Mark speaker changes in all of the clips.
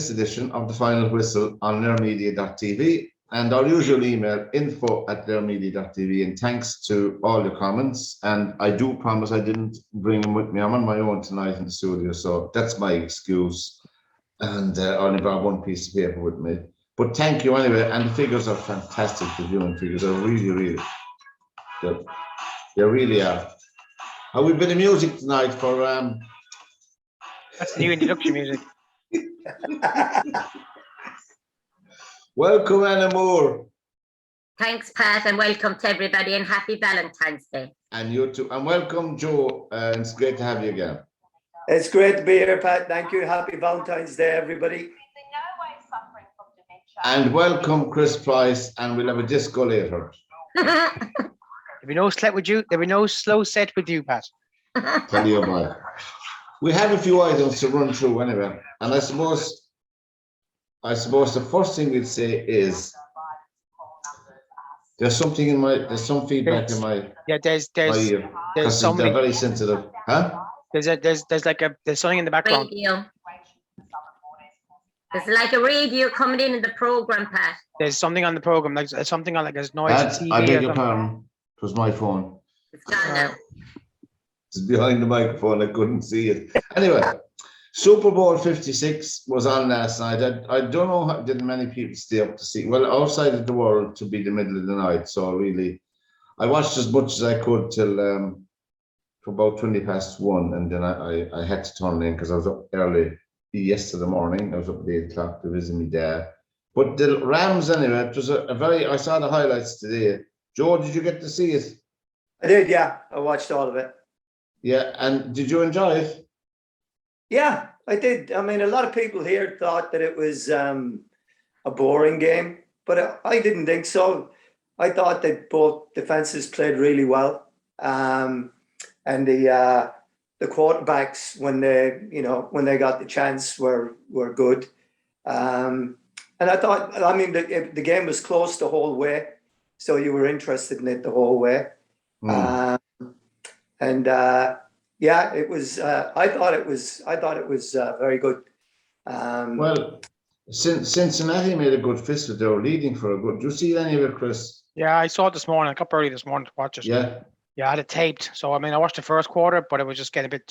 Speaker 1: this edition of The Final Whistle on LairMedia.tv and our usual email info@lairmedia.tv. And thanks to all your comments. And I do promise I didn't bring them with me. I'm on my own tonight in the studio, so that's my excuse. And I only brought one piece of paper with me. But thank you anyway. And the figures are fantastic. The viewing figures are really, really good. They really are. Have we been of music tonight for
Speaker 2: That's the new introduction music.
Speaker 1: Welcome, Anna Moore.
Speaker 3: Thanks, Pat, and welcome to everybody, and happy Valentine's Day.
Speaker 1: And you too. And welcome, Joe. It's great to have you again.
Speaker 4: It's great to be here, Pat. Thank you. Happy Valentine's Day, everybody.
Speaker 1: And welcome, Chris Price. And we'll have a disco later.
Speaker 2: There'll be no set with you. There'll be no slow set with you, Pat.
Speaker 1: Tell you about it. We have a few items to run through anyway. And I suppose the first thing we'd say is there's some feedback in my
Speaker 2: there's
Speaker 1: ear. There's
Speaker 2: something.
Speaker 1: They're very sensitive. Huh?
Speaker 2: There's something in the background.
Speaker 3: Radio. There's like a radio coming in the program, Pat.
Speaker 2: There's something on the program, like something on there's noise.
Speaker 1: I beg your pardon. It was my phone.
Speaker 3: It's gone now.
Speaker 1: It's behind the microphone. I couldn't see it. Anyway, Super Bowl 56 was on last night. I don't know how did many people stay up to see. Well, outside of the world to be the middle of the night. So really, I watched as much as I could till for about 1:20, and then I had to turn in because I was up early yesterday morning. I was up at 8 o'clock to visit my dad. But the Rams anyway, it was I saw the highlights today. Joe, did you get to see it?
Speaker 4: I did, yeah. I watched all of it.
Speaker 1: Yeah, and did you enjoy it?
Speaker 4: Yeah, I did. I mean, a lot of people here thought that it was a boring game, but I didn't think so. I thought that both defenses played really well, and the quarterbacks when they got the chance were good. And I thought, I mean, the game was close the whole way, so you were interested in it the whole way. Yeah, it was. I thought it was very good.
Speaker 1: Well, Cincinnati made a good fist with their leading for a good. Do you see any of it, Chris?
Speaker 2: Yeah, I saw it this morning. I got up early this morning to watch it.
Speaker 1: Yeah.
Speaker 2: Yeah, I had it taped. So I mean, I watched the first quarter, but it was just getting a bit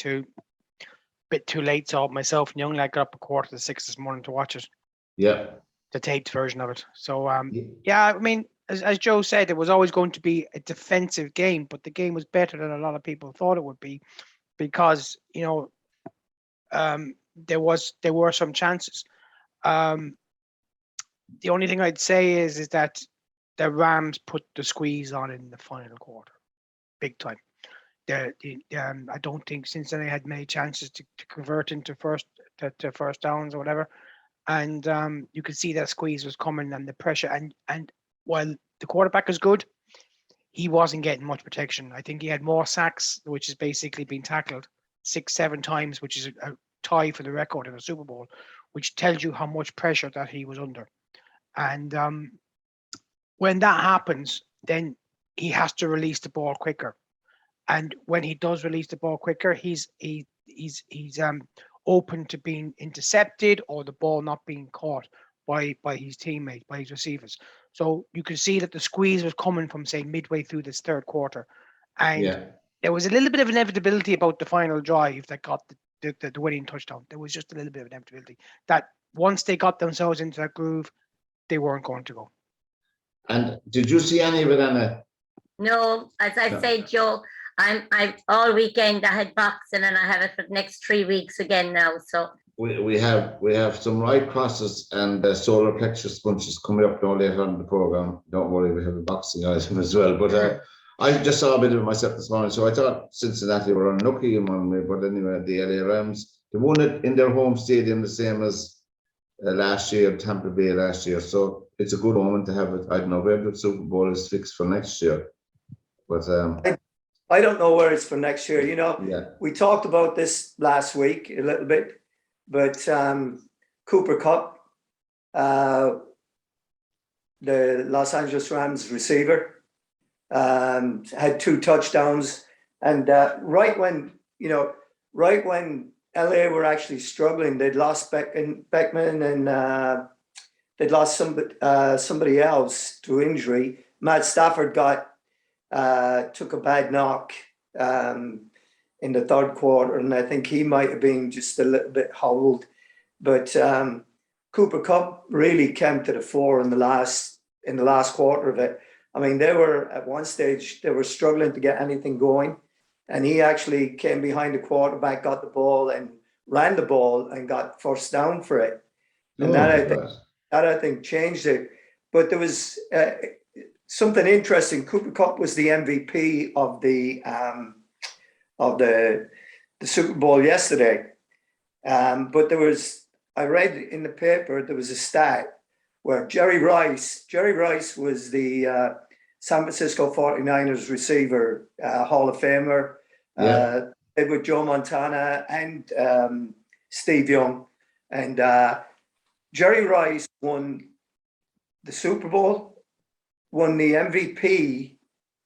Speaker 2: too late. So myself and young lad got up 5:45 this morning to watch it.
Speaker 1: Yeah.
Speaker 2: The taped version of it. So yeah, I mean, as Joe said, it was always going to be a defensive game, but the game was better than a lot of people thought it would be, because there were some chances. The only thing I'd say is that the Rams put the squeeze on in the final quarter, big time. I don't think Cincinnati had many chances to convert into first downs or whatever, and you could see that squeeze was coming and the pressure. And while the quarterback is good, he wasn't getting much protection. I think he had more sacks, which is basically being tackled 6-7 times, which is a tie for the record in a Super Bowl, which tells you how much pressure that he was under. And when that happens, then he has to release the ball quicker. And when he does release the ball quicker, he's open to being intercepted or the ball not being caught by his teammates, by his receivers. So you can see that the squeeze was coming from, say, midway through this third quarter. And there was a little bit of inevitability about the final drive that got the winning touchdown. There was just a little bit of inevitability that once they got themselves into that groove, they weren't going to go.
Speaker 1: And did you see any of it, Anna?
Speaker 3: No, as I said, Joe, I all weekend I had boxing and I have it for the next 3 weeks again now. So
Speaker 1: we have some right crosses and solar plexus bunches coming up now later on in the program. Don't worry, we have a boxing item as well. But I just saw a bit of it myself this morning, so I thought Cincinnati were unlucky in one way. But anyway, the LA Rams, they won it in their home stadium, the same as last year, Tampa Bay last year. So it's a good moment to have it. I don't know where the Super Bowl is fixed for next year, but
Speaker 4: I don't know where it's for next year. We talked about this last week a little bit, but Cooper Kupp, the Los Angeles Rams receiver, had 2 touchdowns, and right when LA were actually struggling. They'd lost Beckman and they'd lost somebody else to injury. Matt Stafford took a bad knock in the third quarter, and I think he might have been just a little bit hobbled. But Cooper Cup really came to the fore in the last quarter of it. I mean, they were at one stage, they were struggling to get anything going. And he actually came behind the quarterback, got the ball and ran the ball and got first down for it. And that I think changed it. But there was something interesting. Cooper Cup was the MVP of the Super Bowl yesterday. But I read in the paper, there was a stat where Jerry Rice was the San Francisco 49ers receiver, Hall of Famer, with Joe Montana and Steve Young. And Jerry Rice won the Super Bowl, won the MVP,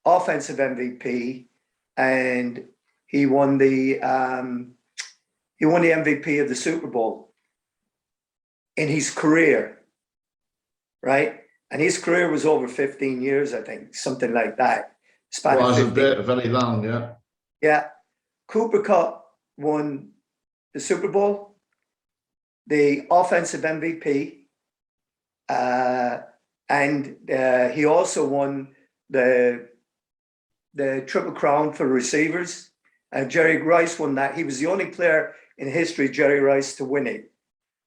Speaker 4: offensive MVP, and he won the MVP of the Super Bowl in his career, right? And his career was over 15 years, I think, something like that.
Speaker 1: Wasn't very long, yeah.
Speaker 4: Yeah. Cooper Cup won the Super Bowl, the offensive MVP, and he also won the Triple Crown for receivers. Jerry Rice won that. He was the only player in history, Jerry Rice, to win it.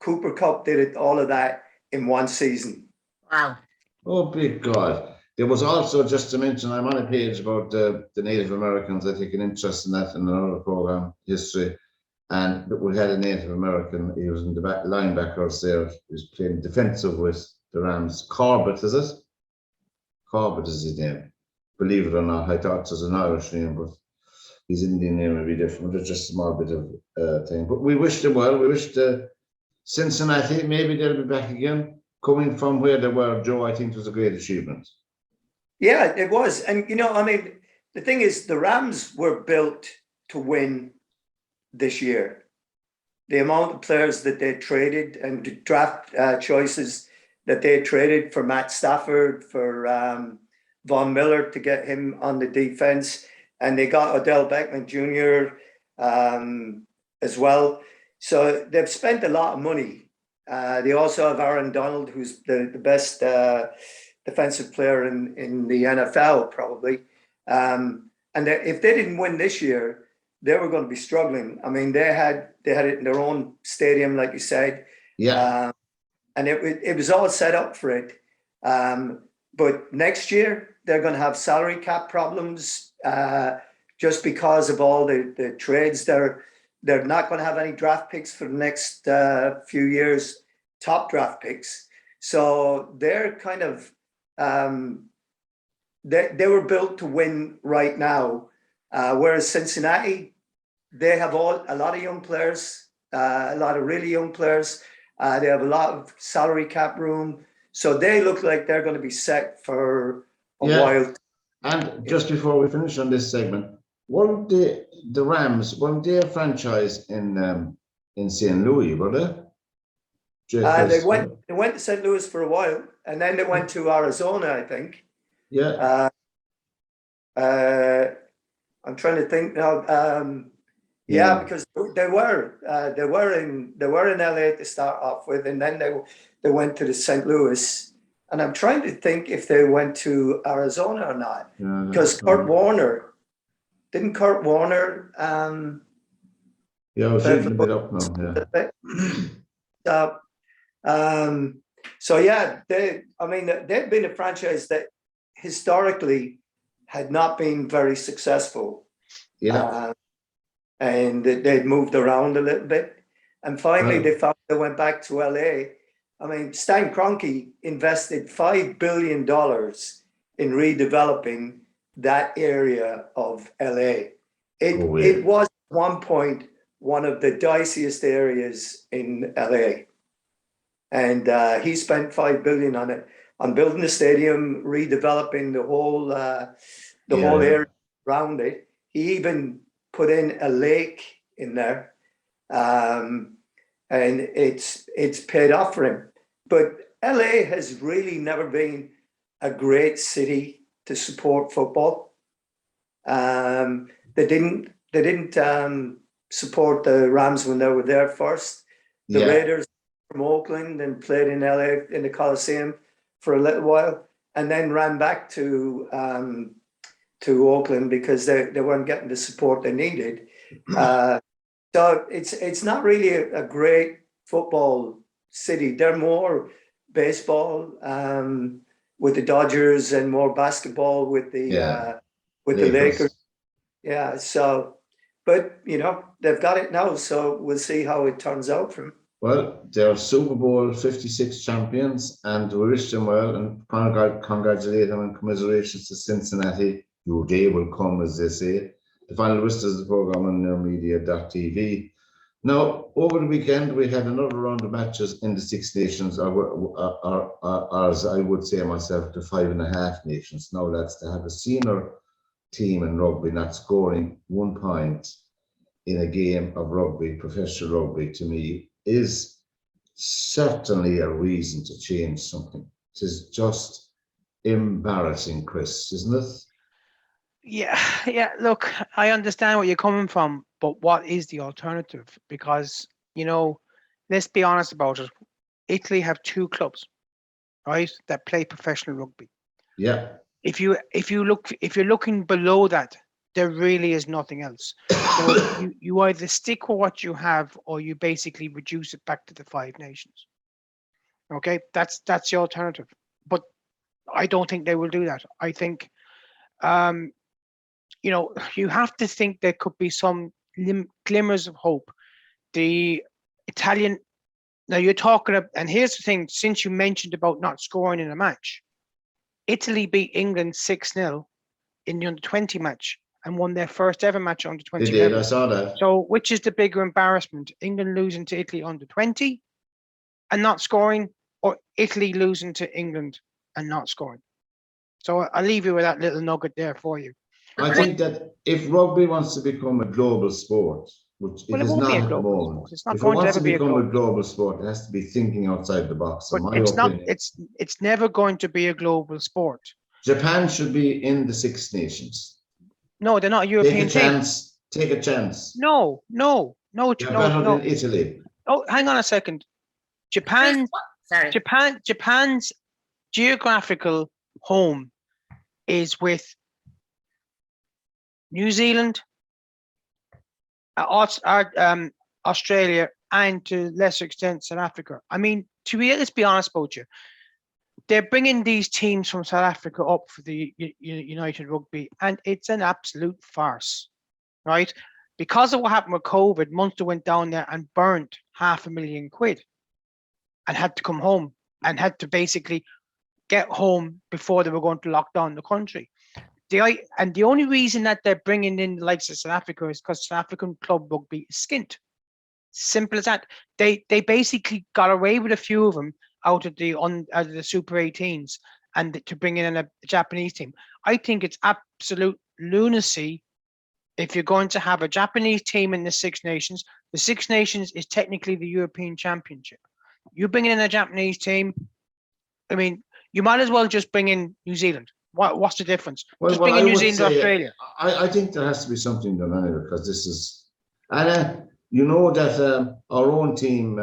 Speaker 4: Cooper Cup did it, all of that in one season.
Speaker 3: Wow.
Speaker 1: Oh, big God. There was also, just to mention, I'm on a page about the Native Americans. I take an interest in that in another program, history. And we had a Native American, he was in the back linebackers there. He was playing defensive with the Rams. Corbett, is it? Corbett is his name. Believe it or not, I thought it was an Irish name, but his Indian name would be different. It's just a small bit of thing. But we wish them well. We wish Cincinnati, maybe they'll be back again. Coming from where they were, Joe, I think was a great achievement.
Speaker 4: Yeah, it was. And, you know, I mean, the thing is, the Rams were built to win this year. The amount of players that they traded and the draft choices that they traded for Matt Stafford, for Von Miller to get him on the defense, and they got Odell Beckham Jr. As well. So they've spent a lot of money. They also have Aaron Donald, who's the best defensive player in the NFL, probably. And if they didn't win this year, they were going to be struggling. I mean, they had it in their own stadium, like you said.
Speaker 1: Yeah.
Speaker 4: And it was all set up for it. But next year, they're going to have salary cap problems just because of all the trades. They're not going to have any draft picks for the next few years, top draft picks. So they're kind of, they were built to win right now. Whereas Cincinnati, they have a lot of young players, a lot of really young players. They have a lot of salary cap room. So they look like they're going to be set for a while. And
Speaker 1: just before we finish on this segment, weren't the Rams, weren't they a franchise in St. Louis, were they?
Speaker 4: They went to St. Louis for a while, and then they went to Arizona, I think.
Speaker 1: Yeah.
Speaker 4: I'm trying to think now. Because they were in LA to start off with, and then they went to the St. Louis. And I'm trying to think if they went to Arizona or not, because Kurt Warner. Didn't Kurt Warner?
Speaker 1: Yeah, I was thinking a bit up now.
Speaker 4: Yeah. So yeah, they've been a franchise that historically had not been very successful.
Speaker 1: Yeah.
Speaker 4: And they'd moved around a little bit, and finally they went back to LA. I mean, Stan Kroenke invested $5 billion in redeveloping that area of LA. It was at one point one of the diciest areas in LA. And he spent $5 billion on it, on building the stadium, redeveloping the whole area around it. He even put in a lake in there. and it's paid off for him. But LA has really never been a great city to support football. They didn't support the Rams when they were there first. The Raiders from Oakland and played in LA in the Coliseum for a little while, and then ran back to Oakland because they weren't getting the support they needed. So it's not really a great football city. They're more baseball with the Dodgers and more basketball with the Lakers. Yeah. So, but they've got it now. So we'll see how it turns out for them.
Speaker 1: Well, they're Super Bowl 56 champions, and we wish them well and congratulate them and commiserations to Cincinnati. Your day will come, as they say. The final list is the program on nearmedia.tv. Now, over the weekend, we had another round of matches in the Six Nations, or as I would say myself, the 5.5 nations. Now, that's to have a senior team in rugby not scoring 1 point in a game of rugby, professional rugby, to me, is certainly a reason to change something. It is just embarrassing, Chris, isn't it?
Speaker 2: Yeah. Look, I understand where you're coming from, but what is the alternative? Because, let's be honest about it. Italy have 2 clubs, right, that play professional rugby.
Speaker 1: Yeah.
Speaker 2: If you're looking below that, there really is nothing else. So you either stick with what you have, or you basically reduce it back to the 5 nations. Okay, that's the alternative. But I don't think they will do that. I think, you have to think there could be some glimmers of hope. The Italian, now you're talking about, and here's the thing, since you mentioned about not scoring in a match, Italy beat England 6-0 in the under-20 match and won their first ever match under 20.
Speaker 1: They did, I saw that.
Speaker 2: So which is the bigger embarrassment? England losing to Italy under 20 and not scoring, or Italy losing to England and not scoring? So I'll leave you with that little nugget there for you.
Speaker 1: I think that if rugby wants to become a global sport, which it is not at the moment,
Speaker 2: it's not
Speaker 1: if it
Speaker 2: going to
Speaker 1: wants
Speaker 2: ever
Speaker 1: to
Speaker 2: be a
Speaker 1: become
Speaker 2: global
Speaker 1: a global sport, it has to be thinking outside the box.
Speaker 2: But it's not. It's never going to be a global sport.
Speaker 1: Japan should be in the Six Nations.
Speaker 2: No, they're not a European team.
Speaker 1: Take a chance.
Speaker 2: No.
Speaker 1: They're better than Italy.
Speaker 2: Oh, hang on a second. Japan's geographical home is with New Zealand, Australia, and to lesser extent South Africa. I mean, let's be honest about you. They're bringing these teams from South Africa up for the United Rugby, and it's an absolute farce, right? Because of what happened with COVID, Munster went down there and burnt £500,000 and had to come home and had to basically get home before they were going to lock down the country. And the only reason that they're bringing in the likes of South Africa is because South African club rugby is skint. Simple as that. They basically got away with a few of them out of the Super 18s and to bring in a Japanese team. I think it's absolute lunacy if you're going to have a Japanese team in the Six Nations. The Six Nations is technically the European Championship. You bring in a Japanese team, I mean, you might as well just bring in New Zealand. What's the difference? Just bring in New Zealand, Australia.
Speaker 1: I think there has to be something done anyway, because this is, and that our own team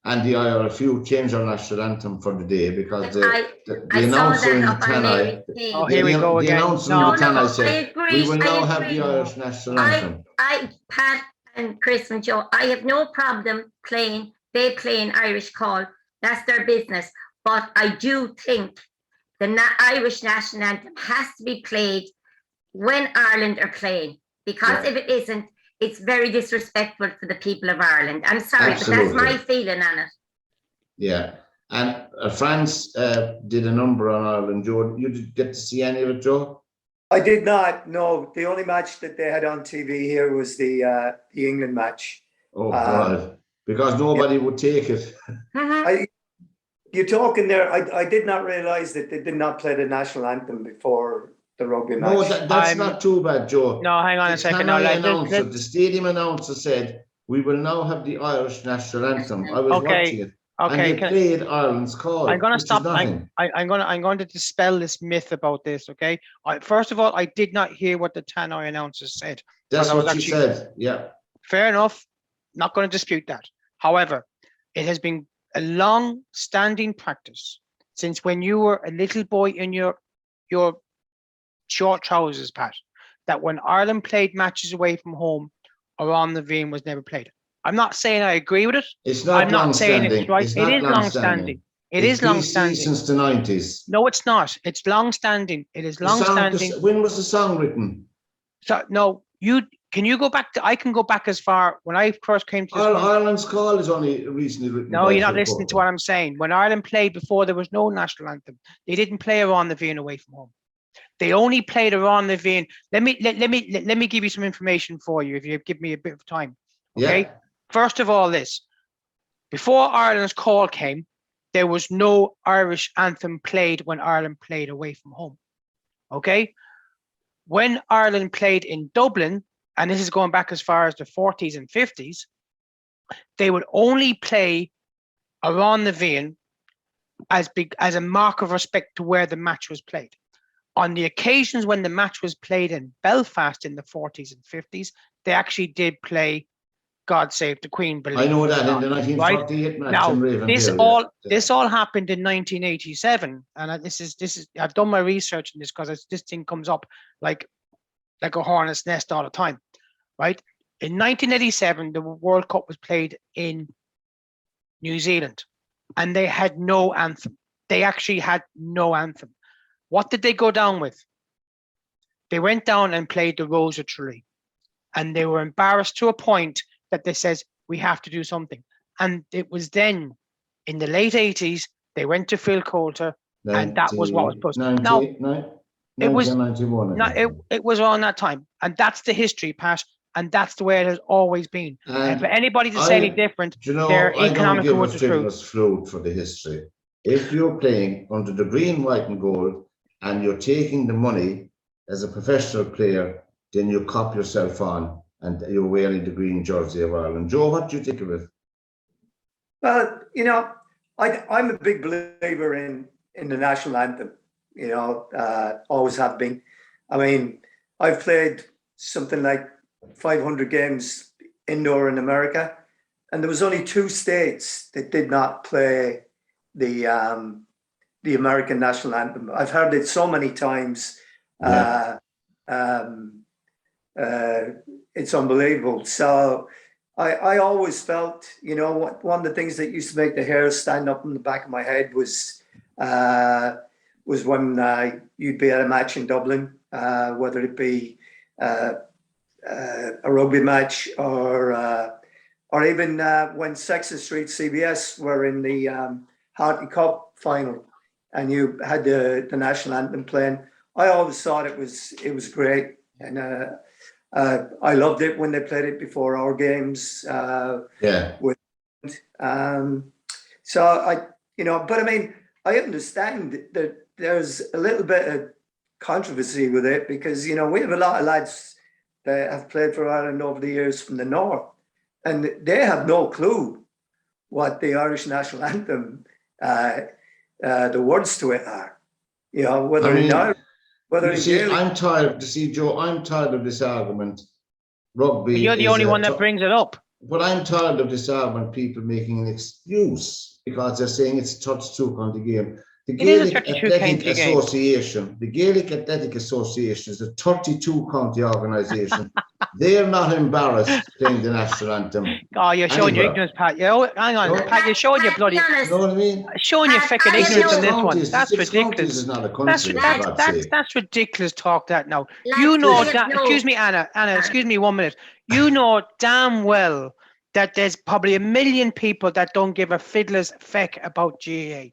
Speaker 1: and the IRFU changed our national anthem for the day because the announcer in Tanai, the announcer in Tanai said, we will now have the Irish national anthem.
Speaker 3: Pat and Chris and Joe, I have no problem they play an Irish call. That's their business. But I do think the Irish national anthem has to be played when Ireland are playing, because if it isn't, it's very disrespectful for the people of Ireland. I'm sorry, Absolutely. But that's my feeling on it.
Speaker 1: Yeah, and France did a number on Ireland. Joe, you did get to see any of it, Joe?
Speaker 4: I did not. No, the only match that they had on TV here was the England match.
Speaker 1: Oh God, because nobody would take it.
Speaker 4: You're talking there. I did not realise that they did not play the national anthem before the rugby match.
Speaker 1: No, that's not too bad, Joe.
Speaker 2: No, hang on a second.
Speaker 1: The stadium announcer said, we will now have the Irish national anthem. I was
Speaker 2: Okay,
Speaker 1: watching it.
Speaker 2: Okay,
Speaker 1: And they played Ireland's call.
Speaker 2: I'm going to
Speaker 1: which is
Speaker 2: stop.
Speaker 1: nothing.
Speaker 2: I'm going to dispel this myth about this. Okay. First of all, I did not hear what the Tannoy announcer said.
Speaker 1: That's
Speaker 2: I was
Speaker 1: what she said. Yeah.
Speaker 2: Fair enough. Not going to dispute that. However, it has been a long-standing practice since when you were a little boy in your short trousers, Pat, that when Ireland played matches away from home, Around the Vein was never played. I'm not saying I agree with it.
Speaker 1: It's not
Speaker 2: I'm not saying it's
Speaker 1: long-standing.
Speaker 2: right.
Speaker 1: It's
Speaker 2: It
Speaker 1: not
Speaker 2: is long-standing. It
Speaker 1: It's
Speaker 2: is long-standing.
Speaker 1: since the 90s.
Speaker 2: No, it's not. It's long-standing. It is
Speaker 1: The song-
Speaker 2: long-standing.
Speaker 1: when was the song written?
Speaker 2: So no, can you go back to? I can go back as far when I first came to this country.
Speaker 1: Ireland's Call is only recently written.
Speaker 2: No,
Speaker 1: by
Speaker 2: you're not
Speaker 1: Phil
Speaker 2: listening to
Speaker 1: Coulter.
Speaker 2: what I'm saying. When Ireland played before, there was no national anthem. They didn't play Around the Vein away from home. They only played Around the Vein. Let me give you some information for you if you give me a bit of time. Okay.
Speaker 1: Yeah.
Speaker 2: First of all, before Ireland's Call came, there was no Irish anthem played when Ireland played away from home. Okay. When Ireland played in Dublin, and this is going back as far as the 40s and 50s, they would only play Around the Vein as a mark of respect to where the match was played. On the occasions when the match was played in Belfast in the 40s and 50s, they actually did play God Save the Queen.
Speaker 1: I know that in the
Speaker 2: Right?
Speaker 1: 1948 match
Speaker 2: Now,
Speaker 1: in Ravenhill.
Speaker 2: this all happened in 1987, and this is I've done my research in this because this thing comes up like a hornet's nest all the time, right? In 1987, the World Cup was played in New Zealand, and they had no anthem. They actually had no anthem. What did they go down with? They went down and played the Rose of Tralee, and they were embarrassed to a point that they says we have to do something. And it was then in the late 80s they went to Phil Coulter, and that was what was posted. Now, it was
Speaker 1: 1991.
Speaker 2: it was around that time, and that's the history, Pat, and that's the way it has always been. And for anybody to say any different, they're
Speaker 1: I don't
Speaker 2: economical
Speaker 1: give
Speaker 2: with
Speaker 1: a
Speaker 2: the truth.
Speaker 1: frivolous flute for the history. If you're playing under the green, white, and gold, and you're taking the money as a professional player, then you cop yourself on, and you're wearing the green jersey of Ireland. Joe, what do you think of it?
Speaker 4: Well, I'm a big believer in the national anthem. Always have been. I mean, I've played something like 500 games indoor in America, and there was only 2 states that did not play the American national anthem. I've heard it so many times.
Speaker 1: Yeah.
Speaker 4: It's unbelievable. So I always felt, one of the things that used to make the hair stand up in the back of my head was when you'd be at a match in Dublin, whether it be a rugby match or even when Sexton Street CBS were in the Hartley Cup final, and you had the national anthem playing. I always thought it was great, and I loved it when they played it before our games.
Speaker 1: Yeah.
Speaker 4: So but I mean, I understand that there's a little bit of controversy with it because we have a lot of lads that have played for Ireland over the years from the north, and they have no clue what the Irish national anthem, the words to it are.
Speaker 1: I'm tired to see, Joe. I'm tired of this argument. Rugby.
Speaker 2: You're the only one that brings it up.
Speaker 1: But I'm tired of this argument. People making an excuse because they're saying it's a touchstroke on the game. The Gaelic Athletic Association. The Gaelic Athletic Association is a 32-county organisation. They're not embarrassed playing the national anthem.
Speaker 2: Oh, you're showing your ignorance, Pat. Hang on, Pat. You're showing your bloody.
Speaker 1: You know what I mean?
Speaker 2: Showing your fucking ignorance in this one. That's
Speaker 1: ridiculous. Is not a country,
Speaker 2: that's ridiculous talk. That now you know that. Excuse me, Anna. Excuse me 1 minute. You know damn well that there's probably 1 million people that don't give a fiddler's feck about GAA,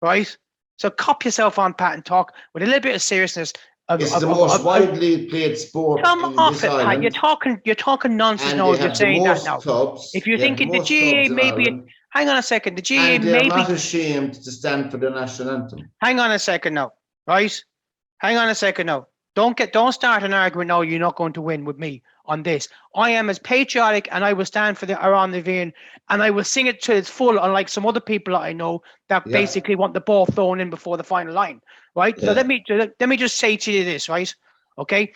Speaker 2: right? So cop yourself on, Pat, and talk with a little bit of seriousness.
Speaker 1: It's the most widely played sport.
Speaker 2: Come off it, Pat. You're talking nonsense now. You're saying that now.
Speaker 1: Clubs,
Speaker 2: if you're thinking the GAA maybe, hang on a second. The GAA
Speaker 1: maybe not ashamed to stand for the national anthem.
Speaker 2: Hang on a second now, right? Hang on a second now. Don't start an argument. No, you're not going to win with me on this. I am as patriotic, and I will stand for the Around the Vein, and I will sing it to its full. Unlike some other people that I know that
Speaker 1: Yeah.
Speaker 2: basically want the ball thrown in before the final line, right? So
Speaker 1: Yeah.
Speaker 2: let me just say to you this, right? Okay,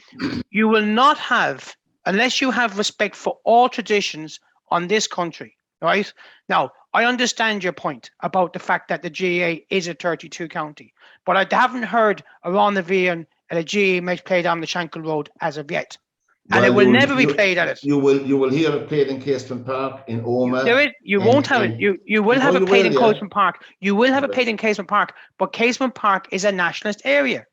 Speaker 2: you will not have, unless you have respect for all traditions on this country, right? Now, I understand your point about the fact that the GAA is a 32 county, but I haven't heard Around the Vein at a GAA match played on the Shankill Road as of yet. And it
Speaker 1: Well,
Speaker 2: will never be played at it.
Speaker 1: You will hear it played in Casement Park, in Oma.
Speaker 2: You won't have it. You will have it played in Casement Park. You will have it played in Casement Park, but Casement Park is a nationalist area.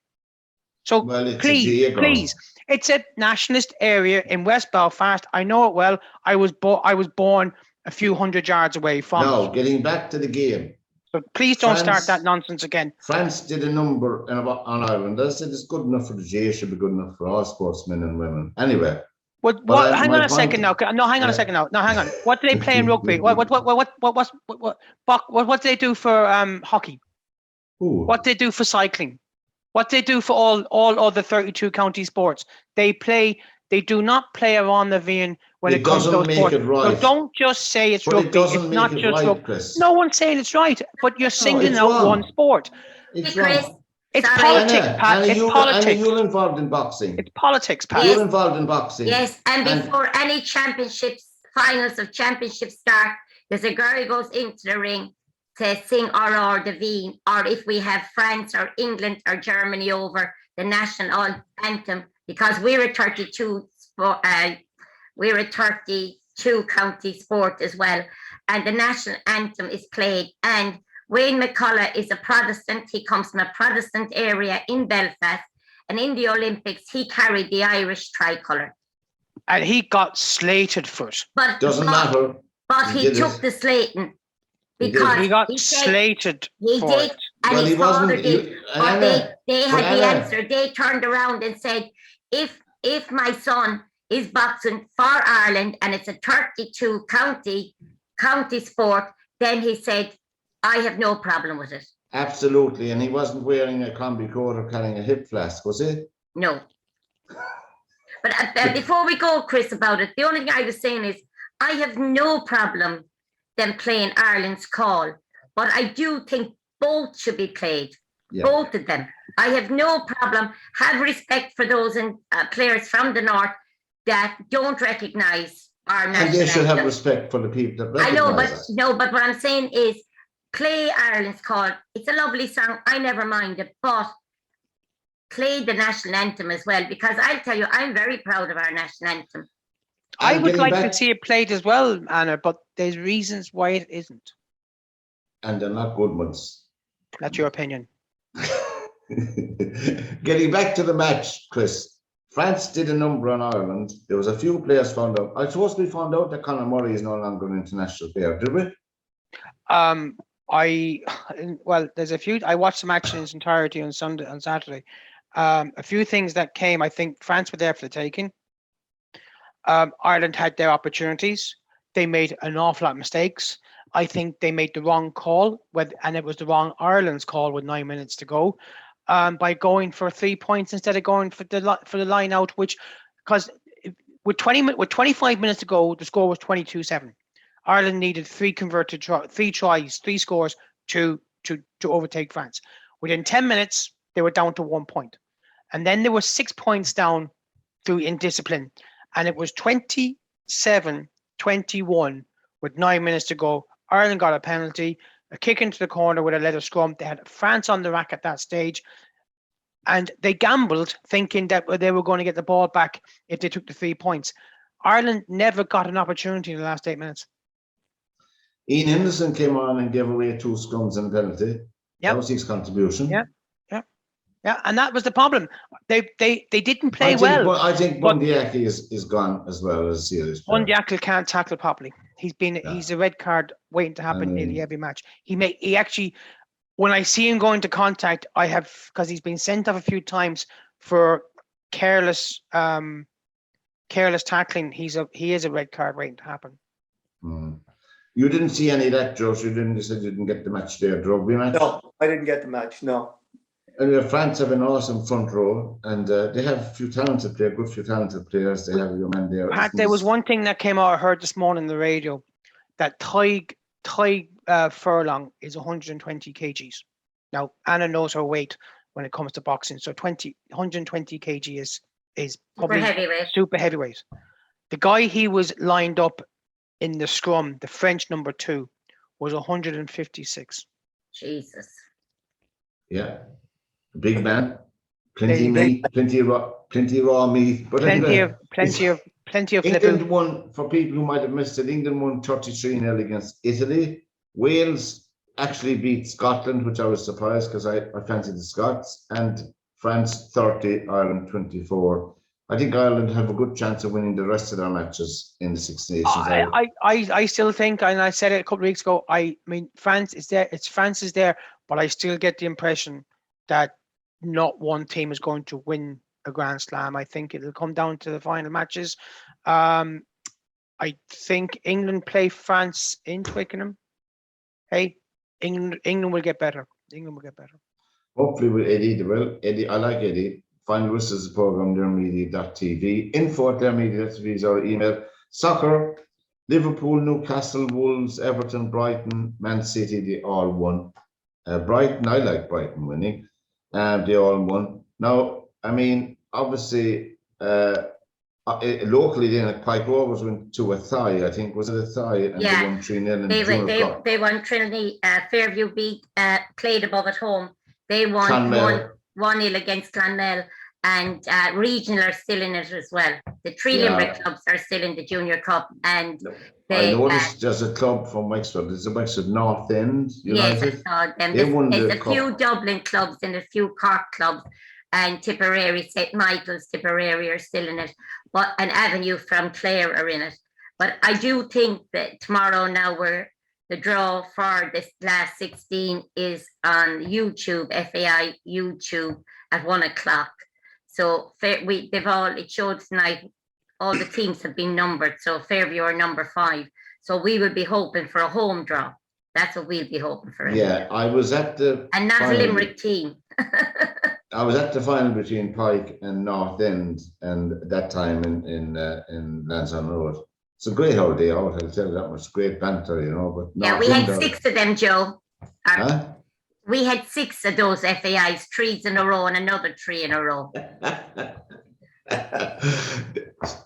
Speaker 2: So please, it's a nationalist area in West Belfast. I know it well. I was born a few hundred yards away from
Speaker 1: Now,
Speaker 2: it.
Speaker 1: getting back to the game.
Speaker 2: So please don't start that nonsense again.
Speaker 1: France did a number on Ireland. I said it's good enough for the GAA, should be good enough for all sportsmen and women. Anyway.
Speaker 2: Hang on a second now. No, hang on a second now. No, hang on. What do they play in rugby? What do they do for hockey?
Speaker 1: Ooh.
Speaker 2: What do they do for cycling? What do they do for all other 32 county sports? They do not play Around the Vein when it comes to those sports.
Speaker 1: Right.
Speaker 2: So don't just say it's rugby.
Speaker 1: It doesn't
Speaker 2: it's
Speaker 1: make
Speaker 2: not
Speaker 1: it
Speaker 2: just
Speaker 1: right,
Speaker 2: rugby.
Speaker 1: Chris.
Speaker 2: No one's saying it's right, but you're singling out one sport.
Speaker 1: It's
Speaker 3: Chris,
Speaker 1: wrong.
Speaker 2: It's politics, Pat. It's politics.
Speaker 1: Anna, you're involved in boxing.
Speaker 2: It's politics, Pat.
Speaker 1: You're involved in boxing.
Speaker 3: Yes, and before any championships, finals of championships start, there's a girl who goes into the ring to sing Around the Vein, or if we have France or England or Germany over, the national anthem, because we're a 32 sport, we're a 32 county sport as well, and the national anthem is played. And Wayne McCullough is a Protestant. He comes from a Protestant area in Belfast, and in the Olympics he carried the Irish tricolour.
Speaker 2: And he got slated for it.
Speaker 3: But
Speaker 1: Doesn't matter.
Speaker 3: But he took the slating because
Speaker 2: he got
Speaker 3: said
Speaker 2: slated.
Speaker 3: He
Speaker 2: for
Speaker 3: did,
Speaker 2: it.
Speaker 3: and
Speaker 1: Well,
Speaker 3: his
Speaker 1: he wasn't.
Speaker 3: father did. But they had the answer. They turned around and said, if my son is boxing for Ireland and it's a 32 county sport, then he said, I have no problem with it.
Speaker 1: Absolutely, and he wasn't wearing a combi coat or carrying a hip flask, was he?
Speaker 3: No. But before we go, Chris, about it, the only thing I was saying is I have no problem them playing Ireland's call, but I do think both should be played. Yeah. Both of them. I have no problem. Have respect for those players from the north that don't recognise our national.
Speaker 1: And they should
Speaker 3: anthem.
Speaker 1: have respect for the people that recognise
Speaker 3: I know, but
Speaker 1: us.
Speaker 3: no, but what I'm saying is play Ireland's call. It's a lovely song. I never mind it, but play the national anthem as well, because I'll tell you, I'm very proud of our national anthem.
Speaker 2: I would like to see it played as well, Anna, but there's reasons why it isn't.
Speaker 1: And they're not good ones.
Speaker 2: That's your opinion.
Speaker 1: Getting back to the match, Chris. France did a number on Ireland. There was a few players found out. I suppose we found out that Conor Murray is no longer an international player, did we?
Speaker 2: Well, there's a few. I watched the match in its entirety on Saturday. A few things that came. I think France were there for the taking. Ireland had their opportunities. They made an awful lot of mistakes. I think they made the wrong call, and it was the wrong Ireland's call with 9 minutes to go, by going for 3 points instead of going for the line out, because with 25 minutes to go, the score was 22-7. Ireland needed three scores to overtake France. Within 10 minutes, they were down to 1 point, and then there were 6 points down through indiscipline, and it was 27-21 with 9 minutes to go. Ireland got a penalty, a kick into the corner with a leather scrum. They had France on the rack at that stage, and they gambled thinking that they were going to get the ball back if they took the 3 points. Ireland never got an opportunity in the last 8 minutes.
Speaker 1: Ian Henderson came on and gave away 2 scrums and penalty. Yep. That was his contribution.
Speaker 2: Yeah, and that was the problem. They didn't play well.
Speaker 1: I think Bundyaki is gone as well as serious player.
Speaker 2: Bundyaki can't tackle properly. He's a red card waiting to happen nearly every match. He actually, when I see him go into contact, because he's been sent off a few times for careless tackling. He is a red card waiting to happen.
Speaker 1: You didn't see any of that, Josh. You said you didn't get the match there, the rugby match.
Speaker 4: No, I didn't get the match. No.
Speaker 1: And France have an awesome front row, and they have a few talented players, good few talented players. They have a young man there.
Speaker 2: There was one thing that came out, I heard this morning on the radio, that Ty Furlong is 120 kgs. Now, Anna knows her weight when it comes to boxing, so 120 kg is probably super heavyweight. The guy he was lined up in the scrum, the French number 2, was 156.
Speaker 3: Jesus.
Speaker 1: Yeah, big man, plenty meat, plenty raw meat, but
Speaker 2: Plenty
Speaker 1: anyway,
Speaker 2: of
Speaker 1: England won, for people who might have missed it, England won 33-0 against Italy. Wales actually beat Scotland, which I was surprised because I fancied the Scots, and France 30, Ireland 24. I think Ireland have a good chance of winning the rest of their matches in the Six Nations.
Speaker 2: I still think, and I said it a couple of weeks ago, I mean, France is there, France is there, but I still get the impression that not one team is going to win a Grand Slam. I think it'll come down to the final matches. I think England play France in Twickenham. Hey, England will get better. England will get better.
Speaker 1: Hopefully with Eddie, they will. Eddie, I like Eddie. Find us as a program, theirmedia.tv. info@theirmedia.tv is our email. Soccer, Liverpool, Newcastle, Wolves, Everton, Brighton, Man City, they all won. Brighton, I like Brighton winning. They all won. Now, I mean, obviously, locally then, Pike Rovers went to a tie, I think. Was it a tie? And
Speaker 3: Yeah.
Speaker 1: they won 3-0 in the Junior Cup.
Speaker 3: They won Trinity. Fairview beat played above at home. They won
Speaker 1: Clonmel.
Speaker 3: 1-0 against Clonmel, and regional are still in it as well. The three Limerick clubs are still in the Junior Cup, and
Speaker 1: I noticed there's a club from Wexford. There's a Wexford North End United.
Speaker 3: Yes, I saw them.
Speaker 1: They won the
Speaker 3: There's a
Speaker 1: cup.
Speaker 3: few Dublin clubs and a few Cork clubs, and Tipperary, St. Michael's, Tipperary are still in it, but an Avenue from Clare are in it. But I do think that tomorrow now the draw for this last 16 is on YouTube, FAI YouTube at 1 o'clock. So it showed tonight, all the teams have been numbered. So Fairview are number 5. So we will be hoping for a home draw. That's what we'll be hoping for.
Speaker 1: Yeah, I was at the
Speaker 3: and not
Speaker 1: final.
Speaker 3: a Limerick team.
Speaker 1: I was at the final between Pike and North End, and that time in Lansdowne Road. It's a great holiday out, I'll tell you that much. Great banter, you know. But
Speaker 3: Yeah, we had 6 of them, Joe.
Speaker 1: Huh?
Speaker 3: We had 6 of those FAIs, 3 in a row and another 3 in a row.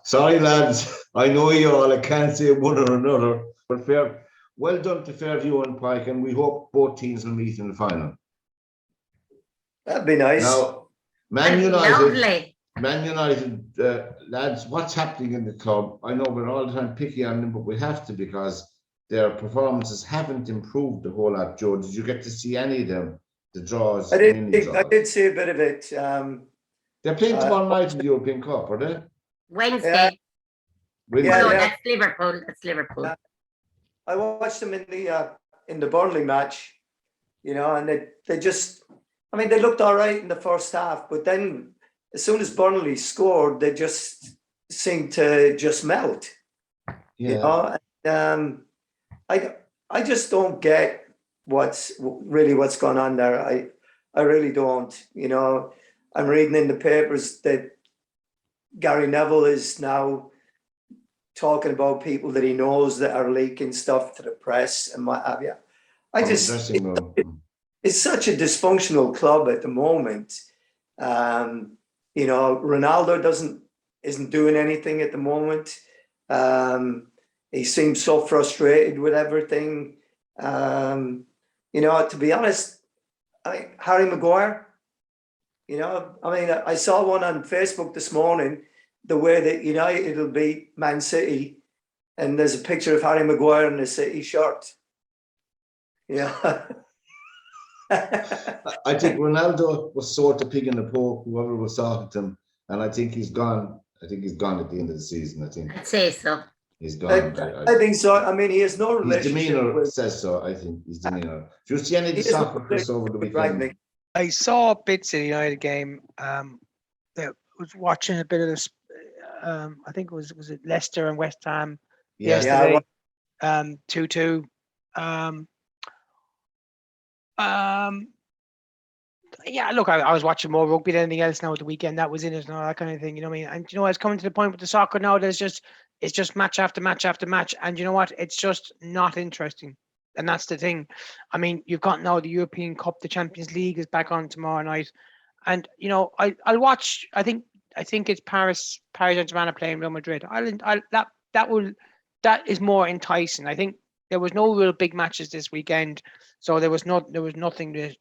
Speaker 1: Sorry, lads. I know you all. I can't say one or another. But well done to Fairview and Pike, and we hope both teams will meet in the final.
Speaker 4: That'd be nice.
Speaker 1: Now, Man United.
Speaker 3: Lovely.
Speaker 1: Man United, lads, what's happening in the club? I know we're all the time picky on them, but we have to, because their performances haven't improved a whole lot. Joe, did you get to see any of them? The draws?
Speaker 4: I did see a bit of it.
Speaker 1: They're playing tomorrow night in the European Cup, are they?
Speaker 3: Wednesday.
Speaker 1: Wednesday.
Speaker 3: Oh, no, that's Liverpool. That's Liverpool.
Speaker 4: I watched them in the Burnley match, you know, and they just, I mean, they looked all right in the first half, but then as soon as Burnley scored, they just seemed to just melt.
Speaker 1: Yeah.
Speaker 4: You know, and, I just don't get what's going on there. I really don't. You know, I'm reading in the papers that Gary Neville is now talking about people that he knows that are leaking stuff to the press and what have you. It's such a dysfunctional club at the moment. You know, Ronaldo isn't doing anything at the moment. He seems so frustrated with everything. You know, to be honest, Harry Maguire, you know, I mean, I saw one on Facebook this morning, the way that United will beat Man City, and there's a picture of Harry Maguire in a City shirt. Yeah.
Speaker 1: I think Ronaldo was sort of pig in the poke, whoever was talking to him, and I think he's gone. I think he's gone at the end of the season. I think
Speaker 3: I'd say so.
Speaker 1: He's gone.
Speaker 4: I think so. I mean, he has no relationship.
Speaker 1: His demeanor
Speaker 4: with,
Speaker 1: says so. I think his demeanor. Do you see any of the soccer, Chris, over the weekend?
Speaker 2: I saw bits of the United game. That was watching a bit of this. I think was it Leicester and West Ham yesterday? 2-2. Yeah, look, I was watching more rugby than anything else now at the weekend. That was in it and all that kind of thing. You know what I mean? And you know, it's coming to the point with the soccer now. It's just match after match after match, and you know what? It's just not interesting. And that's the thing. I mean, you've got now the European Cup, the Champions League is back on tomorrow night, and you know, I'll watch. I think it's Paris Saint-Germain are playing Real Madrid. That is more enticing. I think there was no real big matches this weekend, so there was nothing to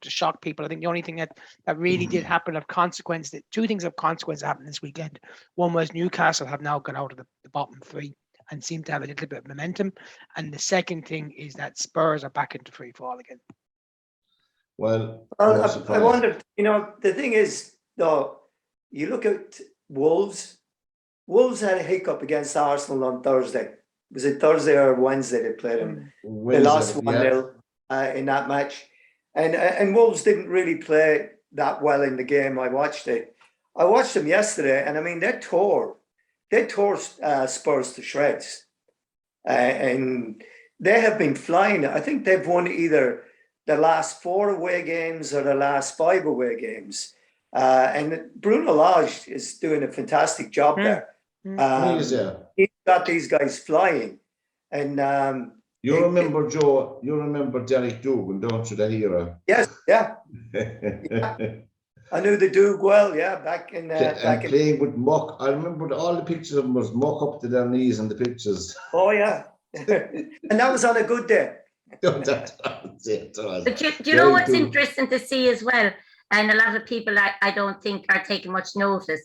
Speaker 2: shock people. I think the only thing that really did happen of consequence, that two things of consequence happened this weekend. One was Newcastle have now gone out of the bottom three and seem to have a little bit of momentum, and the second thing is that Spurs are back into free fall again.
Speaker 1: Well,
Speaker 4: I wonder, you know, the thing is, though, you look at Wolves. Wolves had a hiccup against Arsenal on Thursday. Was it Thursday or Wednesday they played them? They lost 1-0 in that match. And Wolves didn't really play that well in the game. I watched it. I watched them yesterday, and I mean, they tore Spurs to shreds. And they have been flying. I think they've won either the last 4 away games or the last 5 away games. And Bruno Lage is doing a fantastic job there. He's got these guys flying. And
Speaker 1: you remember, Joe, you remember Derek Dougan, don't you, that era?
Speaker 4: Yes, yeah. I knew the Doug well, yeah, back in
Speaker 1: playing with muck. I remember all the pictures of them was muck up to their knees in the pictures.
Speaker 4: Oh yeah. And that was on a good day.
Speaker 3: But do you know what's interesting to see as well? And a lot of people I don't think are taking much notice.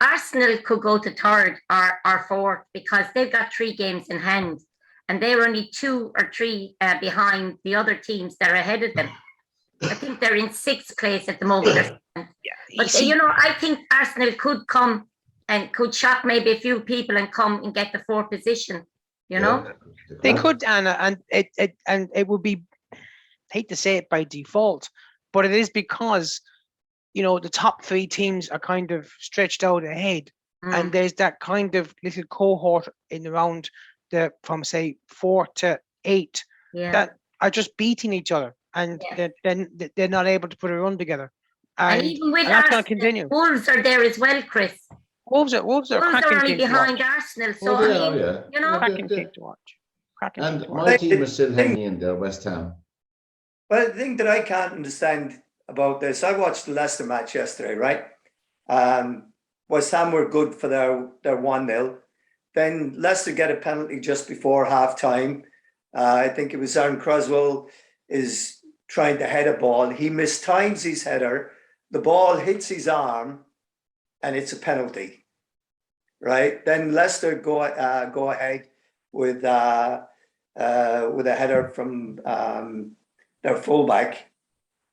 Speaker 3: Arsenal could go to third or fourth because they've got 3 games in hand, and they're only 2 or 3 behind the other teams that are ahead of them. I think they're in 6th place at the moment. But you know, I think Arsenal could come and could shock maybe a few people and come and get the 4th position. You know,
Speaker 2: they could, Anna, and it would be, hate to say it, by default, but it is because, you know, the top 3 teams are kind of stretched out ahead, and there's that kind of little cohort in around from say 4 to 8 that are just beating each other, and they're not able to put a run together. And
Speaker 3: even with
Speaker 2: that's
Speaker 3: Arsenal,
Speaker 2: going to continue.
Speaker 3: Wolves are there as well, Chris.
Speaker 2: Wolves are
Speaker 3: only behind Arsenal, so I mean, you know,
Speaker 2: cracking team to watch.
Speaker 1: And my team is still hanging in there, West Ham.
Speaker 4: Well, the thing that I can't understand about this, I watched the Leicester match yesterday, right? West Ham were good for their 1-0. Then Leicester get a penalty just before half time. I think it was Aaron Croswell is trying to head a ball. He mistimes his header. The ball hits his arm, and it's a penalty, right? Then Leicester go ahead with a header from their fullback,